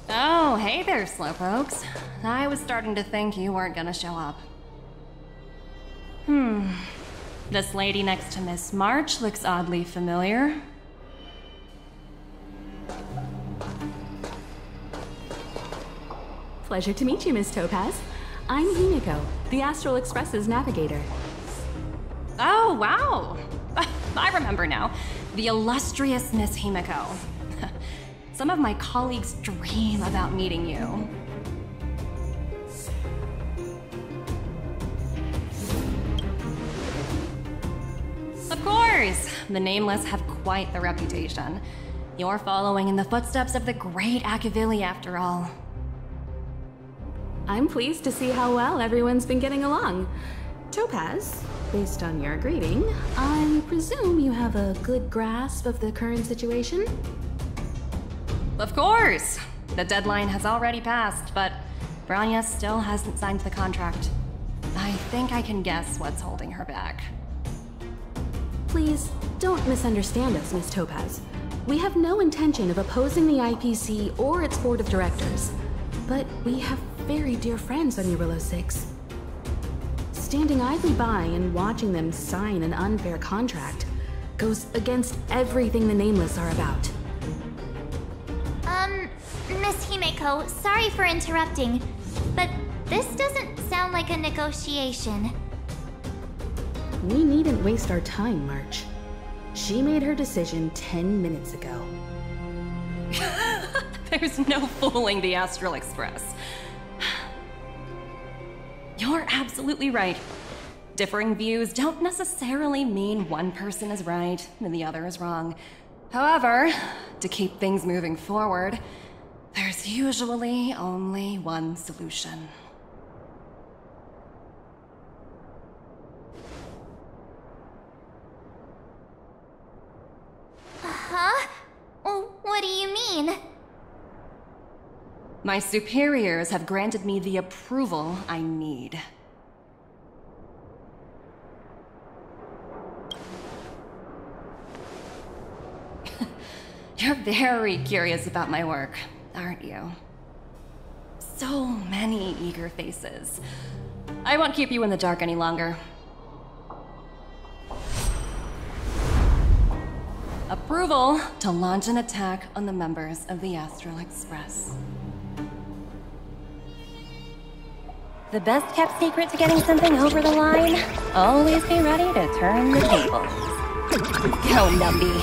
Oh, hey there, slowpokes. I was starting to think you weren't gonna show up. This lady next to Miss March looks oddly familiar. Pleasure to meet you, Miss Topaz. I'm Himiko, the Astral Express's navigator. Oh, wow! I remember now. The illustrious Miss Himiko. Some of my colleagues dream about meeting you. Of course! The Nameless have quite the reputation. You're following in the footsteps of the great Akavili, after all. I'm pleased to see how well everyone's been getting along. Topaz, based on your greeting, I presume you have a good grasp of the current situation? Of course! The deadline has already passed, but Bronya still hasn't signed the contract. I think I can guess what's holding her back. Please, don't misunderstand us, Miss Topaz. We have no intention of opposing the IPC or its board of directors, but we have very dear friends on Urillo 6. Standing idly by and watching them sign an unfair contract goes against everything the Nameless are about. Miss Himeko, sorry for interrupting, but this doesn't sound like a negotiation. We needn't waste our time, March. She made her decision 10 minutes ago. There's no fooling the Astral Express. You're absolutely right. Differing views don't necessarily mean one person is right and the other is wrong. However, to keep things moving forward, there's usually only one solution. Huh? What do you mean? My superiors have granted me the approval I need. You're very curious about my work, aren't you? So many eager faces. I won't keep you in the dark any longer. Approval to launch an attack on the members of the Astral Express. The best kept secret to getting something over the line? Always be ready to turn the tables. Go, Numby.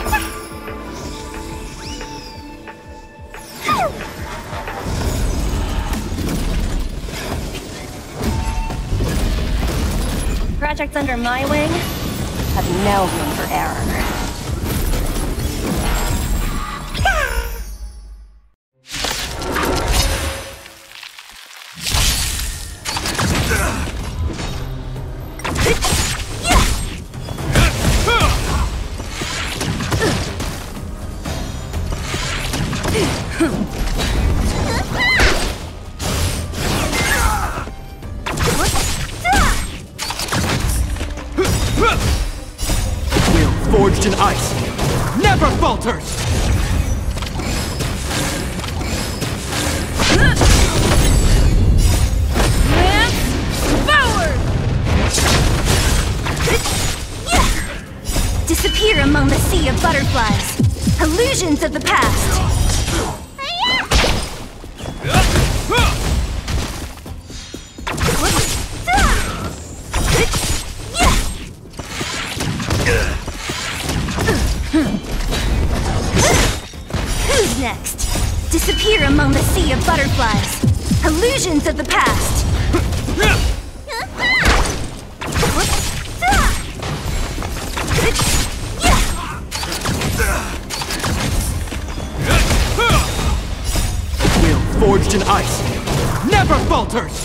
Projects under my wing have no room for error. Forged in ice, never falters! Forward! Disappear among the sea of butterflies. Illusions of the past. Who's next? Disappear among the sea of butterflies. Illusions of the past. Will forged in ice, never falters!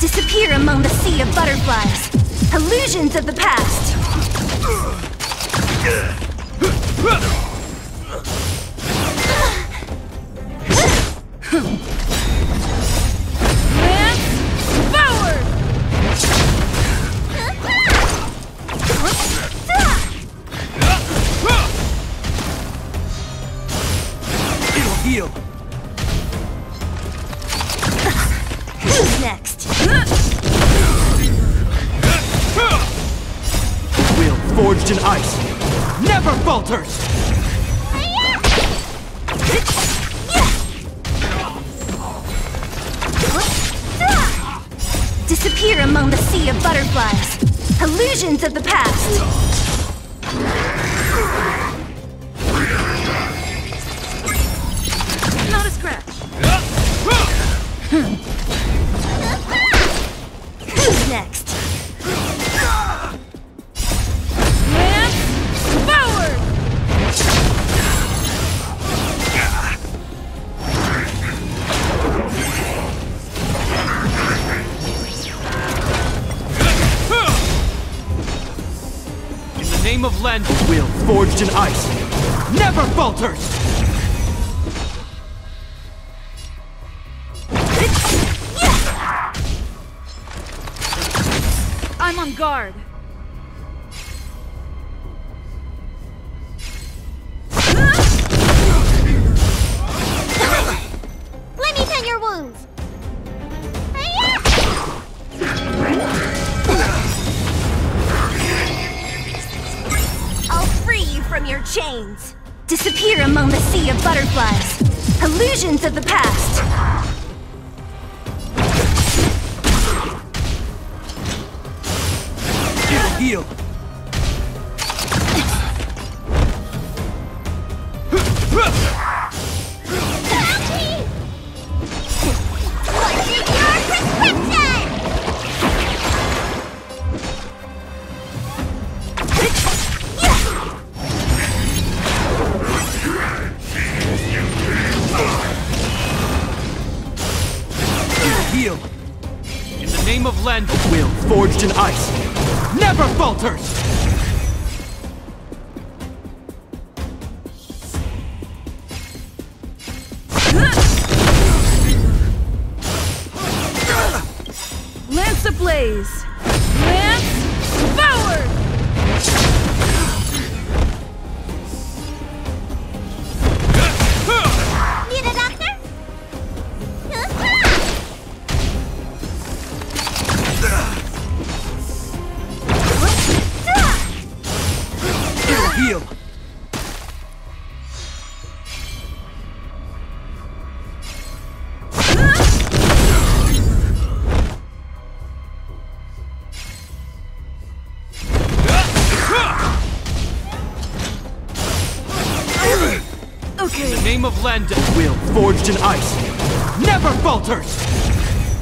Disappear among the sea of butterflies. Illusions of the past. Forward! It'll heal. Who's next? Will forged in ice, never falters! Disappear among the sea of butterflies. Illusions of the past. Not a scratch. Who's next? Forward! In the name of Len, will forged in ice, never falters! guard. Let me tend your wounds. I'll free you from your chains. Disappear among the sea of butterflies. Illusions of the past. Heal. Heal. In the name of Len, will forged in ice never falters. Lance ablaze. Lance forward. Need a doctor? Heal. Okay. In the name of Lenda, will forged in ice never falters.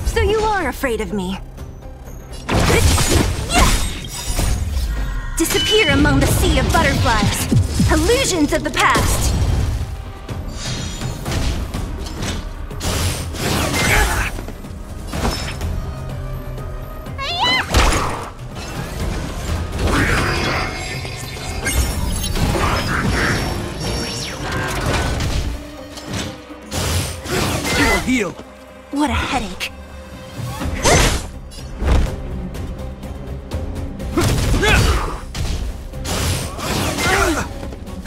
So you are afraid of me. Disappear among the sea of butterflies. Illusions of the past. Heal. What a headache.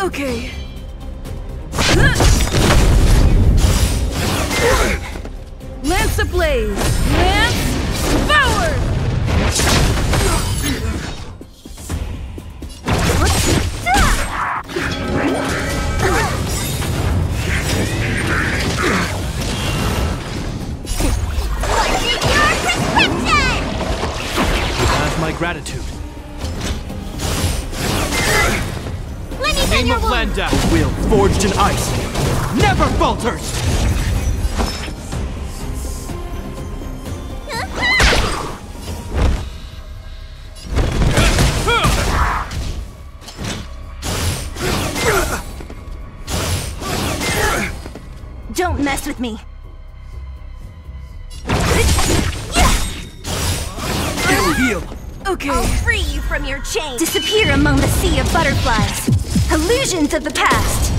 Okay. Lance ablaze. Lance forward. You have my gratitude. Let me In the tend name your of wounds. Lenda, will forged in ice never falters. Don't mess with me. Heal. Okay. I'll free you from your chains. Disappear among the sea of butterflies. Illusions of the past.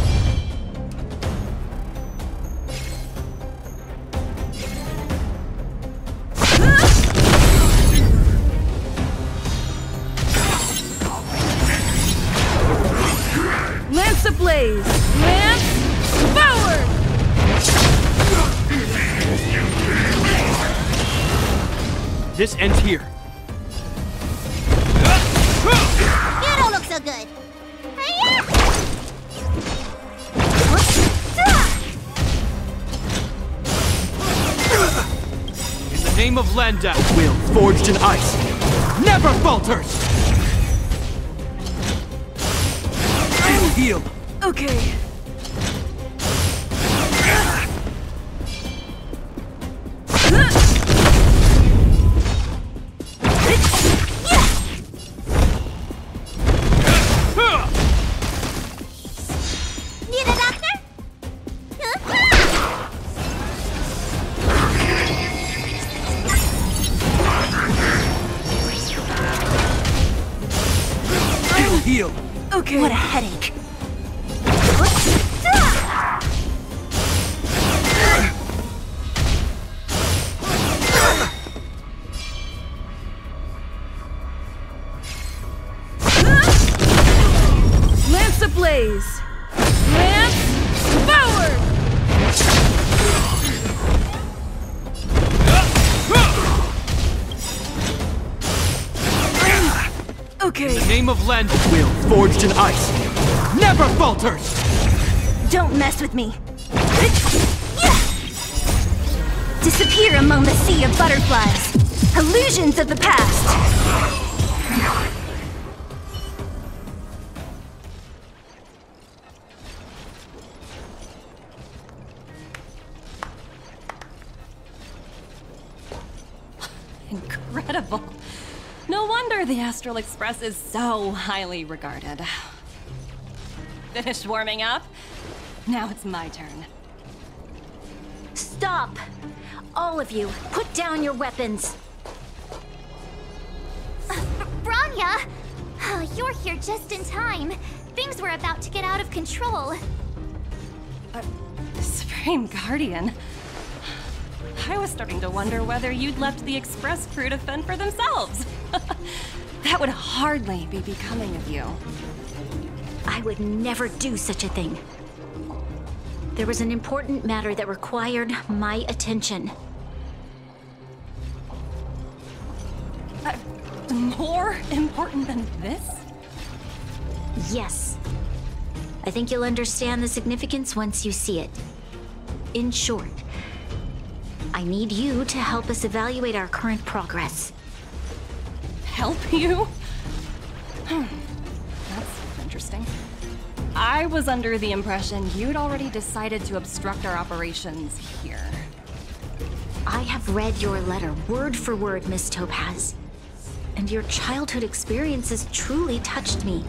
Lance ablaze. Lance forward. This ends here. You don't look so good. In the name of Lenda, will forged in ice never falters. Heal. Okay. Need a doctor? Heal. Okay. What a headache. Blaze! Lance forward! Okay. In the name of Len, will forged in ice never falters! Don't mess with me. Disappear among the sea of butterflies. Illusions of the past. Incredible. No wonder the Astral Express is so highly regarded. Finished warming up? Now it's my turn. Stop! All of you, put down your weapons! Branya! You're here just in time. Things were about to get out of control. Supreme Guardian. I was starting to wonder whether you'd left the Express crew to fend for themselves. That would hardly be becoming of you. I would never do such a thing. There was an important matter that required my attention. More important than this? Yes. I think you'll understand the significance once you see it. In short, I need you to help us evaluate our current progress. Help you? That's interesting. I was under the impression you'd already decided to obstruct our operations here. I have read your letter word for word, Miss Topaz. And your childhood experiences truly touched me.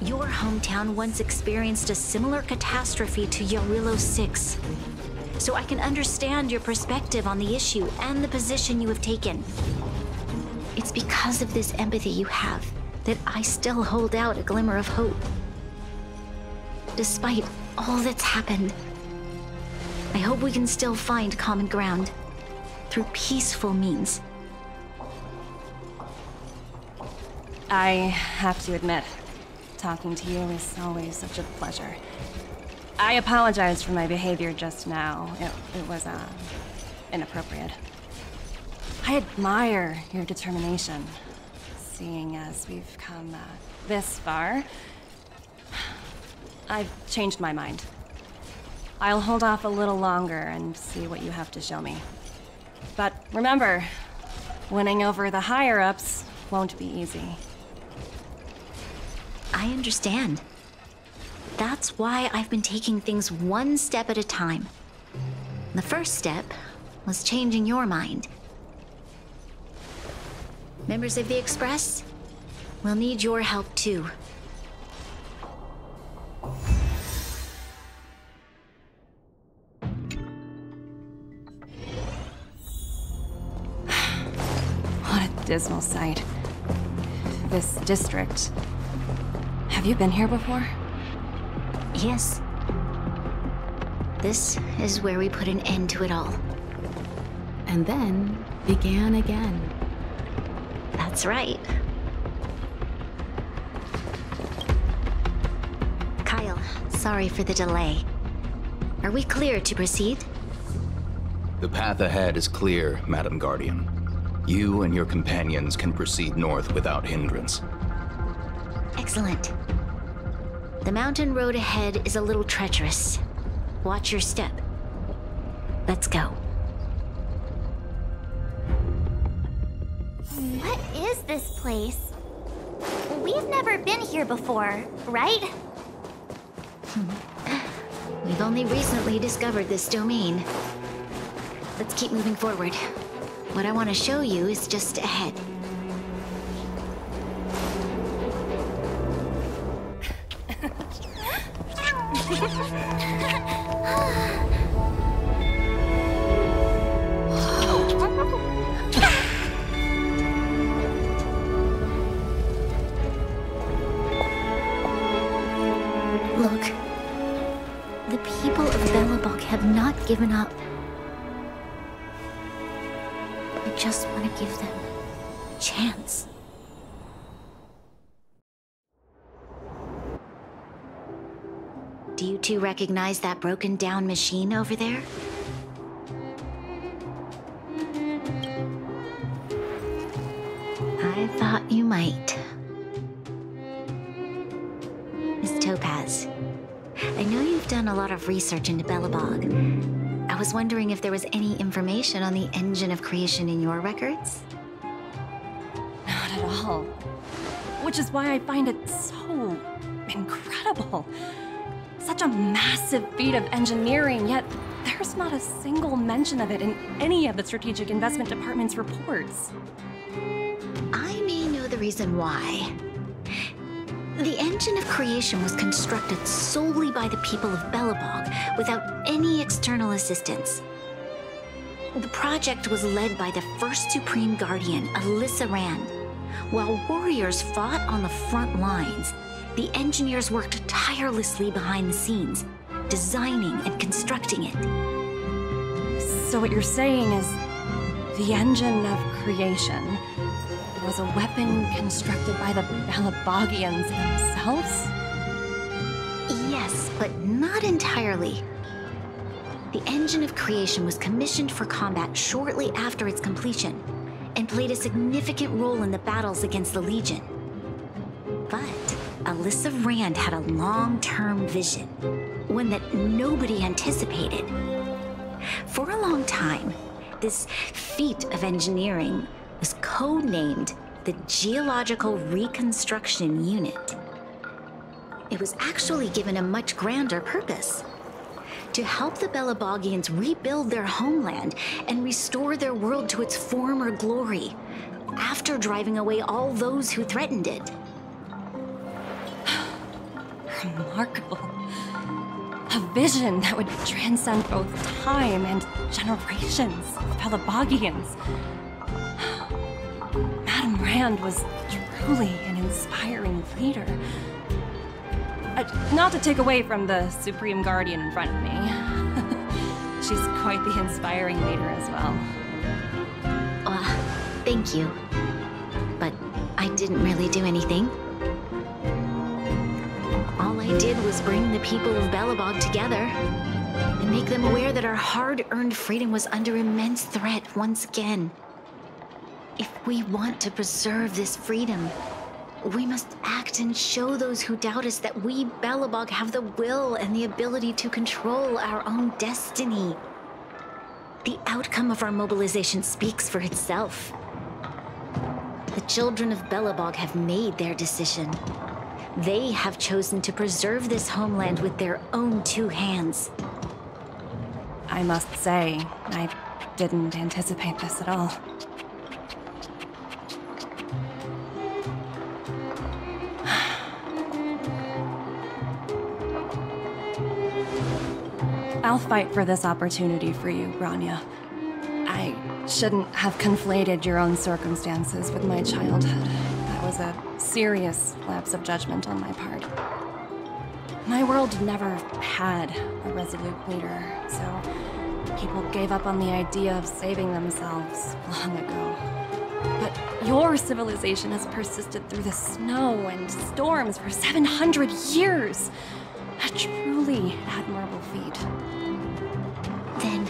Your hometown once experienced a similar catastrophe to Yarillo 6. So I can understand your perspective on the issue and the position you have taken. It's because of this empathy you have that I still hold out a glimmer of hope. Despite all that's happened, I hope we can still find common ground through peaceful means. I have to admit, talking to you is always such a pleasure. I apologize for my behavior just now. It was, inappropriate. I admire your determination, seeing as we've come, this far. I've changed my mind. I'll hold off a little longer and see what you have to show me. But remember, winning over the higher-ups won't be easy. I understand. That's why I've been taking things one step at a time. The first step was changing your mind. Members of the Express, we'll need your help too. What a dismal sight. This district. Have you been here before? Yes. This is where we put an end to it all. And then began again. That's right. Kyle, sorry for the delay. Are we clear to proceed? The path ahead is clear, Madam Guardian. You and your companions can proceed north without hindrance. Excellent. The mountain road ahead is a little treacherous. Watch your step. Let's go. What is this place? We've never been here before, right? We've only recently discovered this domain. Let's keep moving forward. What I want to show you is just ahead. Look, the people of Belobog have not given up. I just want to give them a chance. Do you two recognize that broken down machine over there? I thought you might. Miss Topaz, I know you've done a lot of research into Belobog. I was wondering if there was any information on the engine of creation in your records? Not at all. Which is why I find it so incredible. Such a massive feat of engineering, yet there's not a single mention of it in any of the Strategic Investment Department's reports. I may know the reason why. The engine of creation was constructed solely by the people of Belobog, without any external assistance. The project was led by the first Supreme Guardian, Alyssa Rand. While warriors fought on the front lines, the engineers worked tirelessly behind the scenes, designing and constructing it. So what you're saying is, the engine of creation was a weapon constructed by the Belabogians themselves? Yes, but not entirely. The engine of creation was commissioned for combat shortly after its completion, and played a significant role in the battles against the Legion. But Alyssa Rand had a long-term vision, one that nobody anticipated. For a long time, this feat of engineering was codenamed the Geological Reconstruction Unit. It was actually given a much grander purpose: to help the Belabogians rebuild their homeland and restore their world to its former glory, after driving away all those who threatened it. Remarkable. A vision that would transcend both time and generations of Belabogians. Madame Rand was truly an inspiring leader. Not to take away from the Supreme Guardian in front of me. She's quite the inspiring leader as well. Thank you. But I didn't really do anything. All I did was bring the people of Belobog together and make them aware that our hard-earned freedom was under immense threat once again. If we want to preserve this freedom, we must act and show those who doubt us that we, Belobog, have the will and the ability to control our own destiny. The outcome of our mobilization speaks for itself. The children of Belobog have made their decision. They have chosen to preserve this homeland with their own two hands. I must say, I didn't anticipate this at all. I'll fight for this opportunity for you, Branya. I shouldn't have conflated your own circumstances with my childhood. That was a serious lapse of judgment on my part. My world never had a resolute leader, so people gave up on the idea of saving themselves long ago. But your civilization has persisted through the snow and storms for 700 years. A truly admirable feat. Then,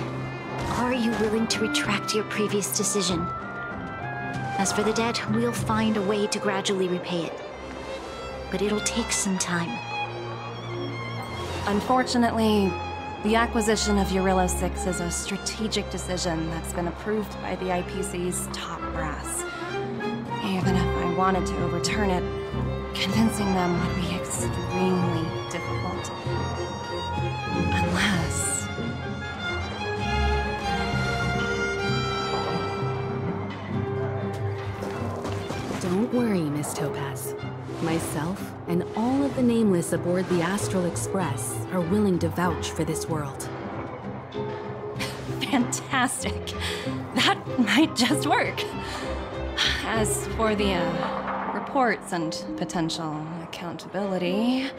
are you willing to retract your previous decision? As for the debt, we'll find a way to gradually repay it. But it'll take some time. Unfortunately, the acquisition of Urilla 6 is a strategic decision that's been approved by the IPC's top brass. Even if I wanted to overturn it, convincing them would be extremely difficult. Unless... Don't worry, Miss Topaz. Myself and all of the Nameless aboard the Astral Express are willing to vouch for this world. Fantastic. That might just work. As for the reports and potential accountability,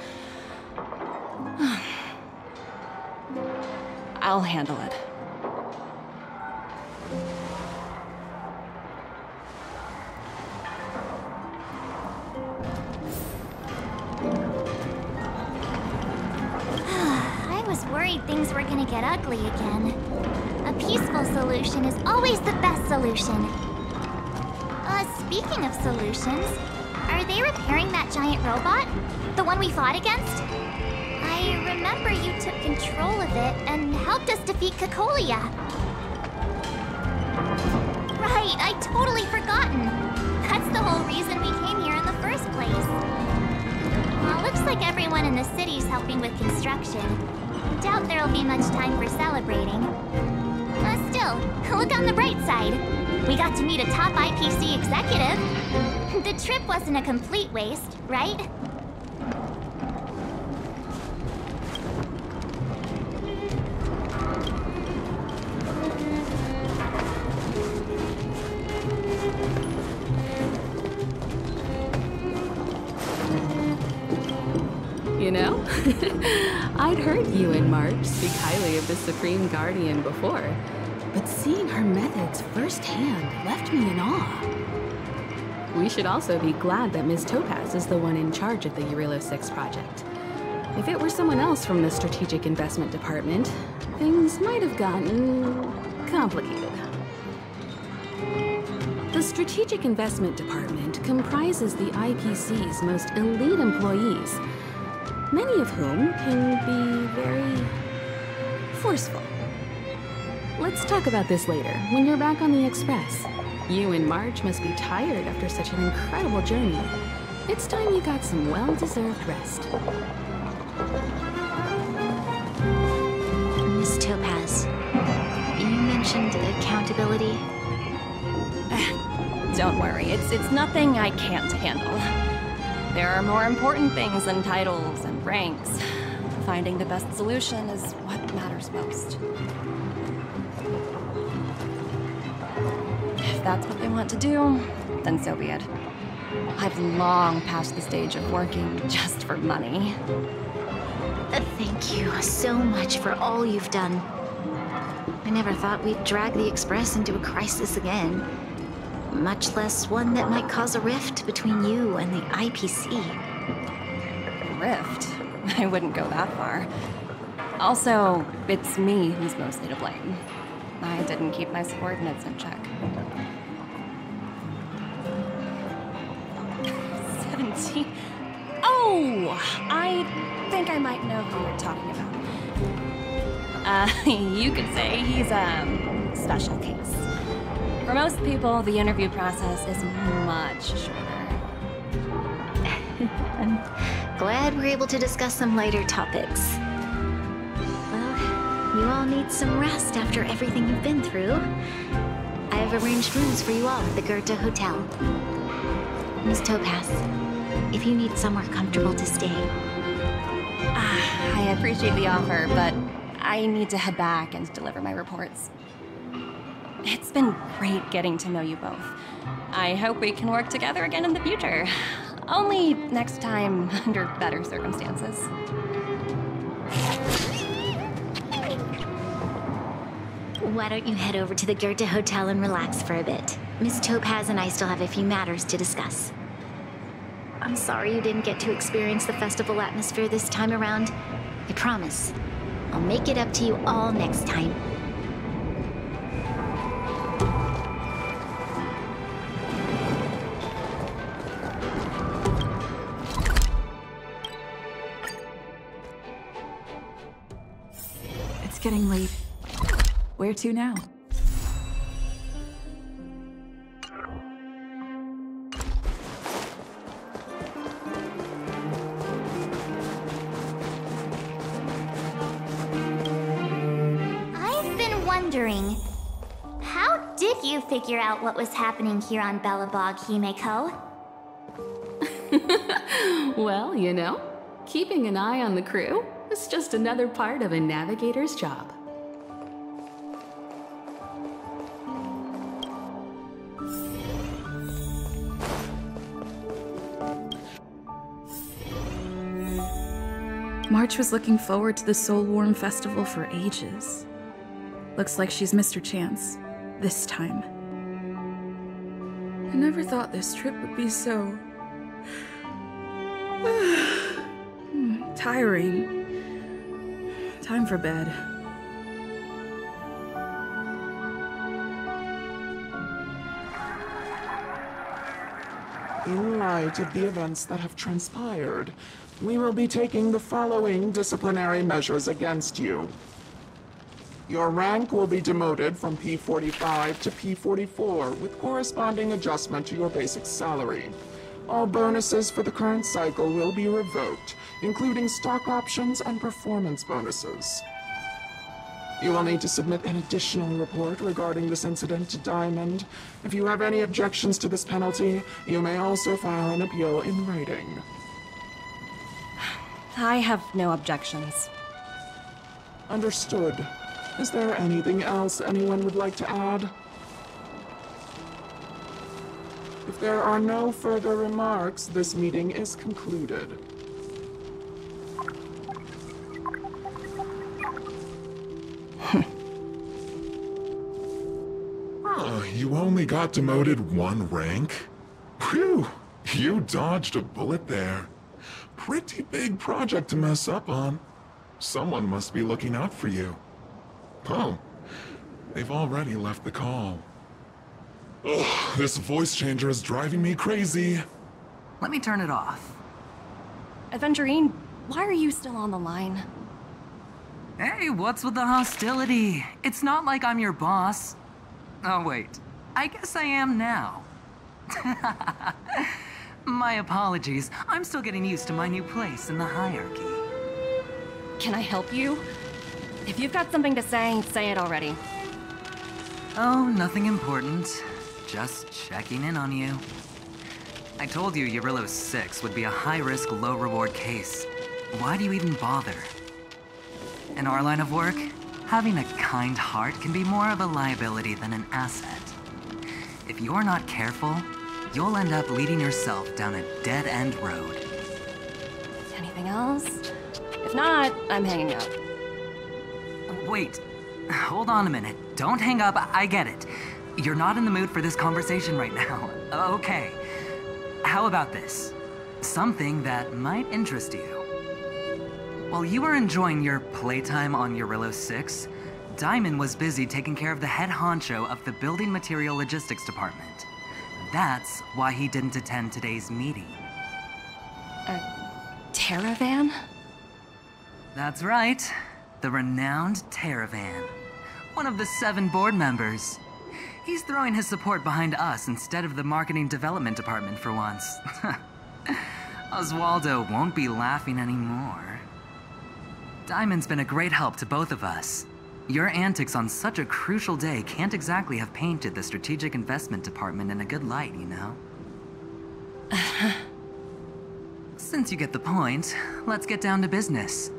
I'll handle it. worried things were gonna get ugly again. A peaceful solution is always the best solution. Speaking of solutions, are they repairing that giant robot? The one we fought against? I remember you took control of it and helped us defeat Cocolia. Right, I'd totally forgotten. That's the whole reason we came here in the first place. Well, looks like everyone in the city's helping with construction. Doubt there'll be much time for celebrating. Still, look on the bright side. We got to meet a top IPC executive. The trip wasn't a complete waste, right? You know, I'd heard you and March speak highly of the Supreme Guardian before, but seeing her methods firsthand left me in awe. We should also be glad that Ms. Topaz is the one in charge of the Eurilo 6 project. If it were someone else from the Strategic Investment Department, things might have gotten complicated. The Strategic Investment Department comprises the IPC's most elite employees, many of whom can be very forceful. Let's talk about this later, when you're back on the Express. You and March must be tired after such an incredible journey. It's time you got some well-deserved rest. Miss Topaz, you mentioned accountability. Don't worry, it's nothing I can't handle. There are more important things than titles and ranks. Finding the best solution is what matters most. If that's what they want to do, then so be it. I've long passed the stage of working just for money. Thank you so much for all you've done. I never thought we'd drag the Express into a crisis again. Much less one that might cause a rift between you and the IPC. Rift? I wouldn't go that far. Also, it's me who's mostly to blame. I didn't keep my subordinates in check. 17? Oh! I think I might know who you're talking about. You could say he's a special case. For most people, the interview process is much shorter. I'm glad we're able to discuss some lighter topics. Well, you all need some rest after everything you've been through. I've arranged rooms for you all at the Goethe Hotel. Miss Topaz, if you need somewhere comfortable to stay. I appreciate the offer, but I need to head back and deliver my reports. It's been great getting to know you both. I hope we can work together again in the future. Only next time under better circumstances. Why don't you head over to the Goethe Hotel and relax for a bit? Miss Topaz and I still have a few matters to discuss. I'm sorry you didn't get to experience the festival atmosphere this time around. I promise, I'll make it up to you all next time. It's getting late. Where to now? I've been wondering, how did you figure out what was happening here on Belobog, Himeko? Well, you know, keeping an eye on the crew is just another part of a navigator's job. March was looking forward to the Soulworm Festival for ages. Looks like she's missed her chance. This time. I never thought this trip would be so... tiring. Time for bed. In light of the events that have transpired, we will be taking the following disciplinary measures against you. Your rank will be demoted from P45 to P44 with corresponding adjustment to your basic salary. All bonuses for the current cycle will be revoked, including stock options and performance bonuses. You will need to submit an additional report regarding this incident to Diamond. If you have any objections to this penalty, you may also file an appeal in writing. I have no objections. Understood. Is there anything else anyone would like to add? If there are no further remarks, this meeting is concluded. You only got demoted 1 rank? Phew, you dodged a bullet there. Pretty big project to mess up on. Someone must be looking out for you. Oh, they've already left the call. Ugh, this voice changer is driving me crazy. Let me turn it off. Aventurine, why are you still on the line? Hey, what's with the hostility? It's not like I'm your boss. Oh, wait. I guess I am now. My apologies. I'm still getting used to my new place in the hierarchy. Can I help you? If you've got something to say it already. Oh, nothing important. Just checking in on you. I told you Eurylos 6 would be a high-risk, low-reward case. Why do you even bother? In our line of work, having a kind heart can be more of a liability than an asset. If you're not careful, you'll end up leading yourself down a dead-end road. Anything else? If not, I'm hanging up. Wait, hold on a minute. Don't hang up, I get it. You're not in the mood for this conversation right now. Okay. How about this? Something that might interest you. While you were enjoying your playtime on Eurylos 6, Diamond was busy taking care of the head honcho of the Building Material Logistics Department. That's why he didn't attend today's meeting. A Terravan? That's right. The renowned Terravan. One of the 7 board members. He's throwing his support behind us instead of the Marketing Development Department for once. Oswaldo won't be laughing anymore. Diamond's been a great help to both of us. Your antics on such a crucial day can't exactly have painted the Strategic Investment Department in a good light, you know? Since you get the point, let's get down to business.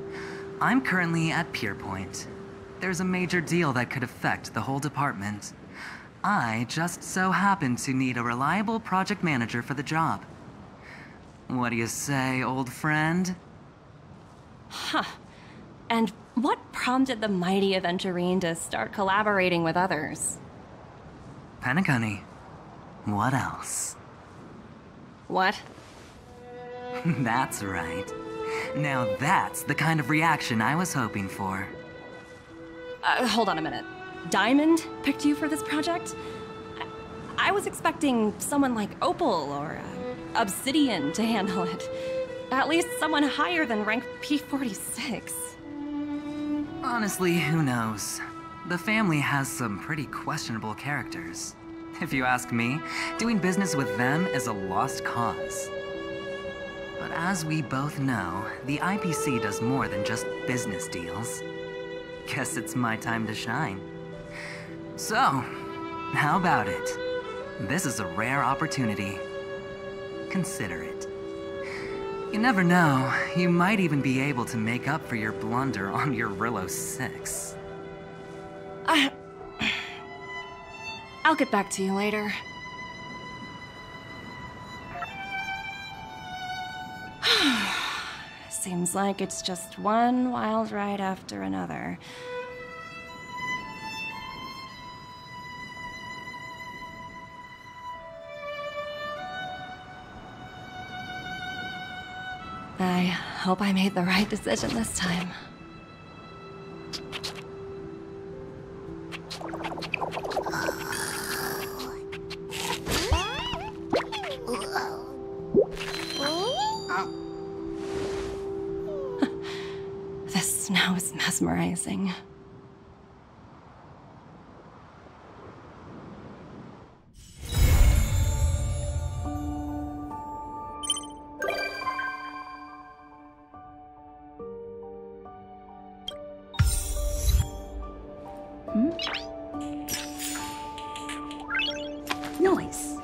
I'm currently at Pierpoint. There's a major deal that could affect the whole department. I just so happen to need a reliable project manager for the job. What do you say, old friend? Huh. And what prompted the mighty Aventurine to start collaborating with others? Penacony. What else? What? That's right. Now that's the kind of reaction I was hoping for. Hold on a minute. Diamond picked you for this project? I was expecting someone like Opal or Obsidian to handle it. At least someone higher than rank P46. Honestly, who knows? The family has some pretty questionable characters. If you ask me, doing business with them is a lost cause. But as we both know, the IPC does more than just business deals. Guess it's my time to shine. So, how about it? This is a rare opportunity. Consider it. You never know, you might even be able to make up for your blunder on your Eurylos 6. I'll get back to you later. Seems like it's just one wild ride after another. I hope I made the right decision this time. snow is mesmerizing. Noise.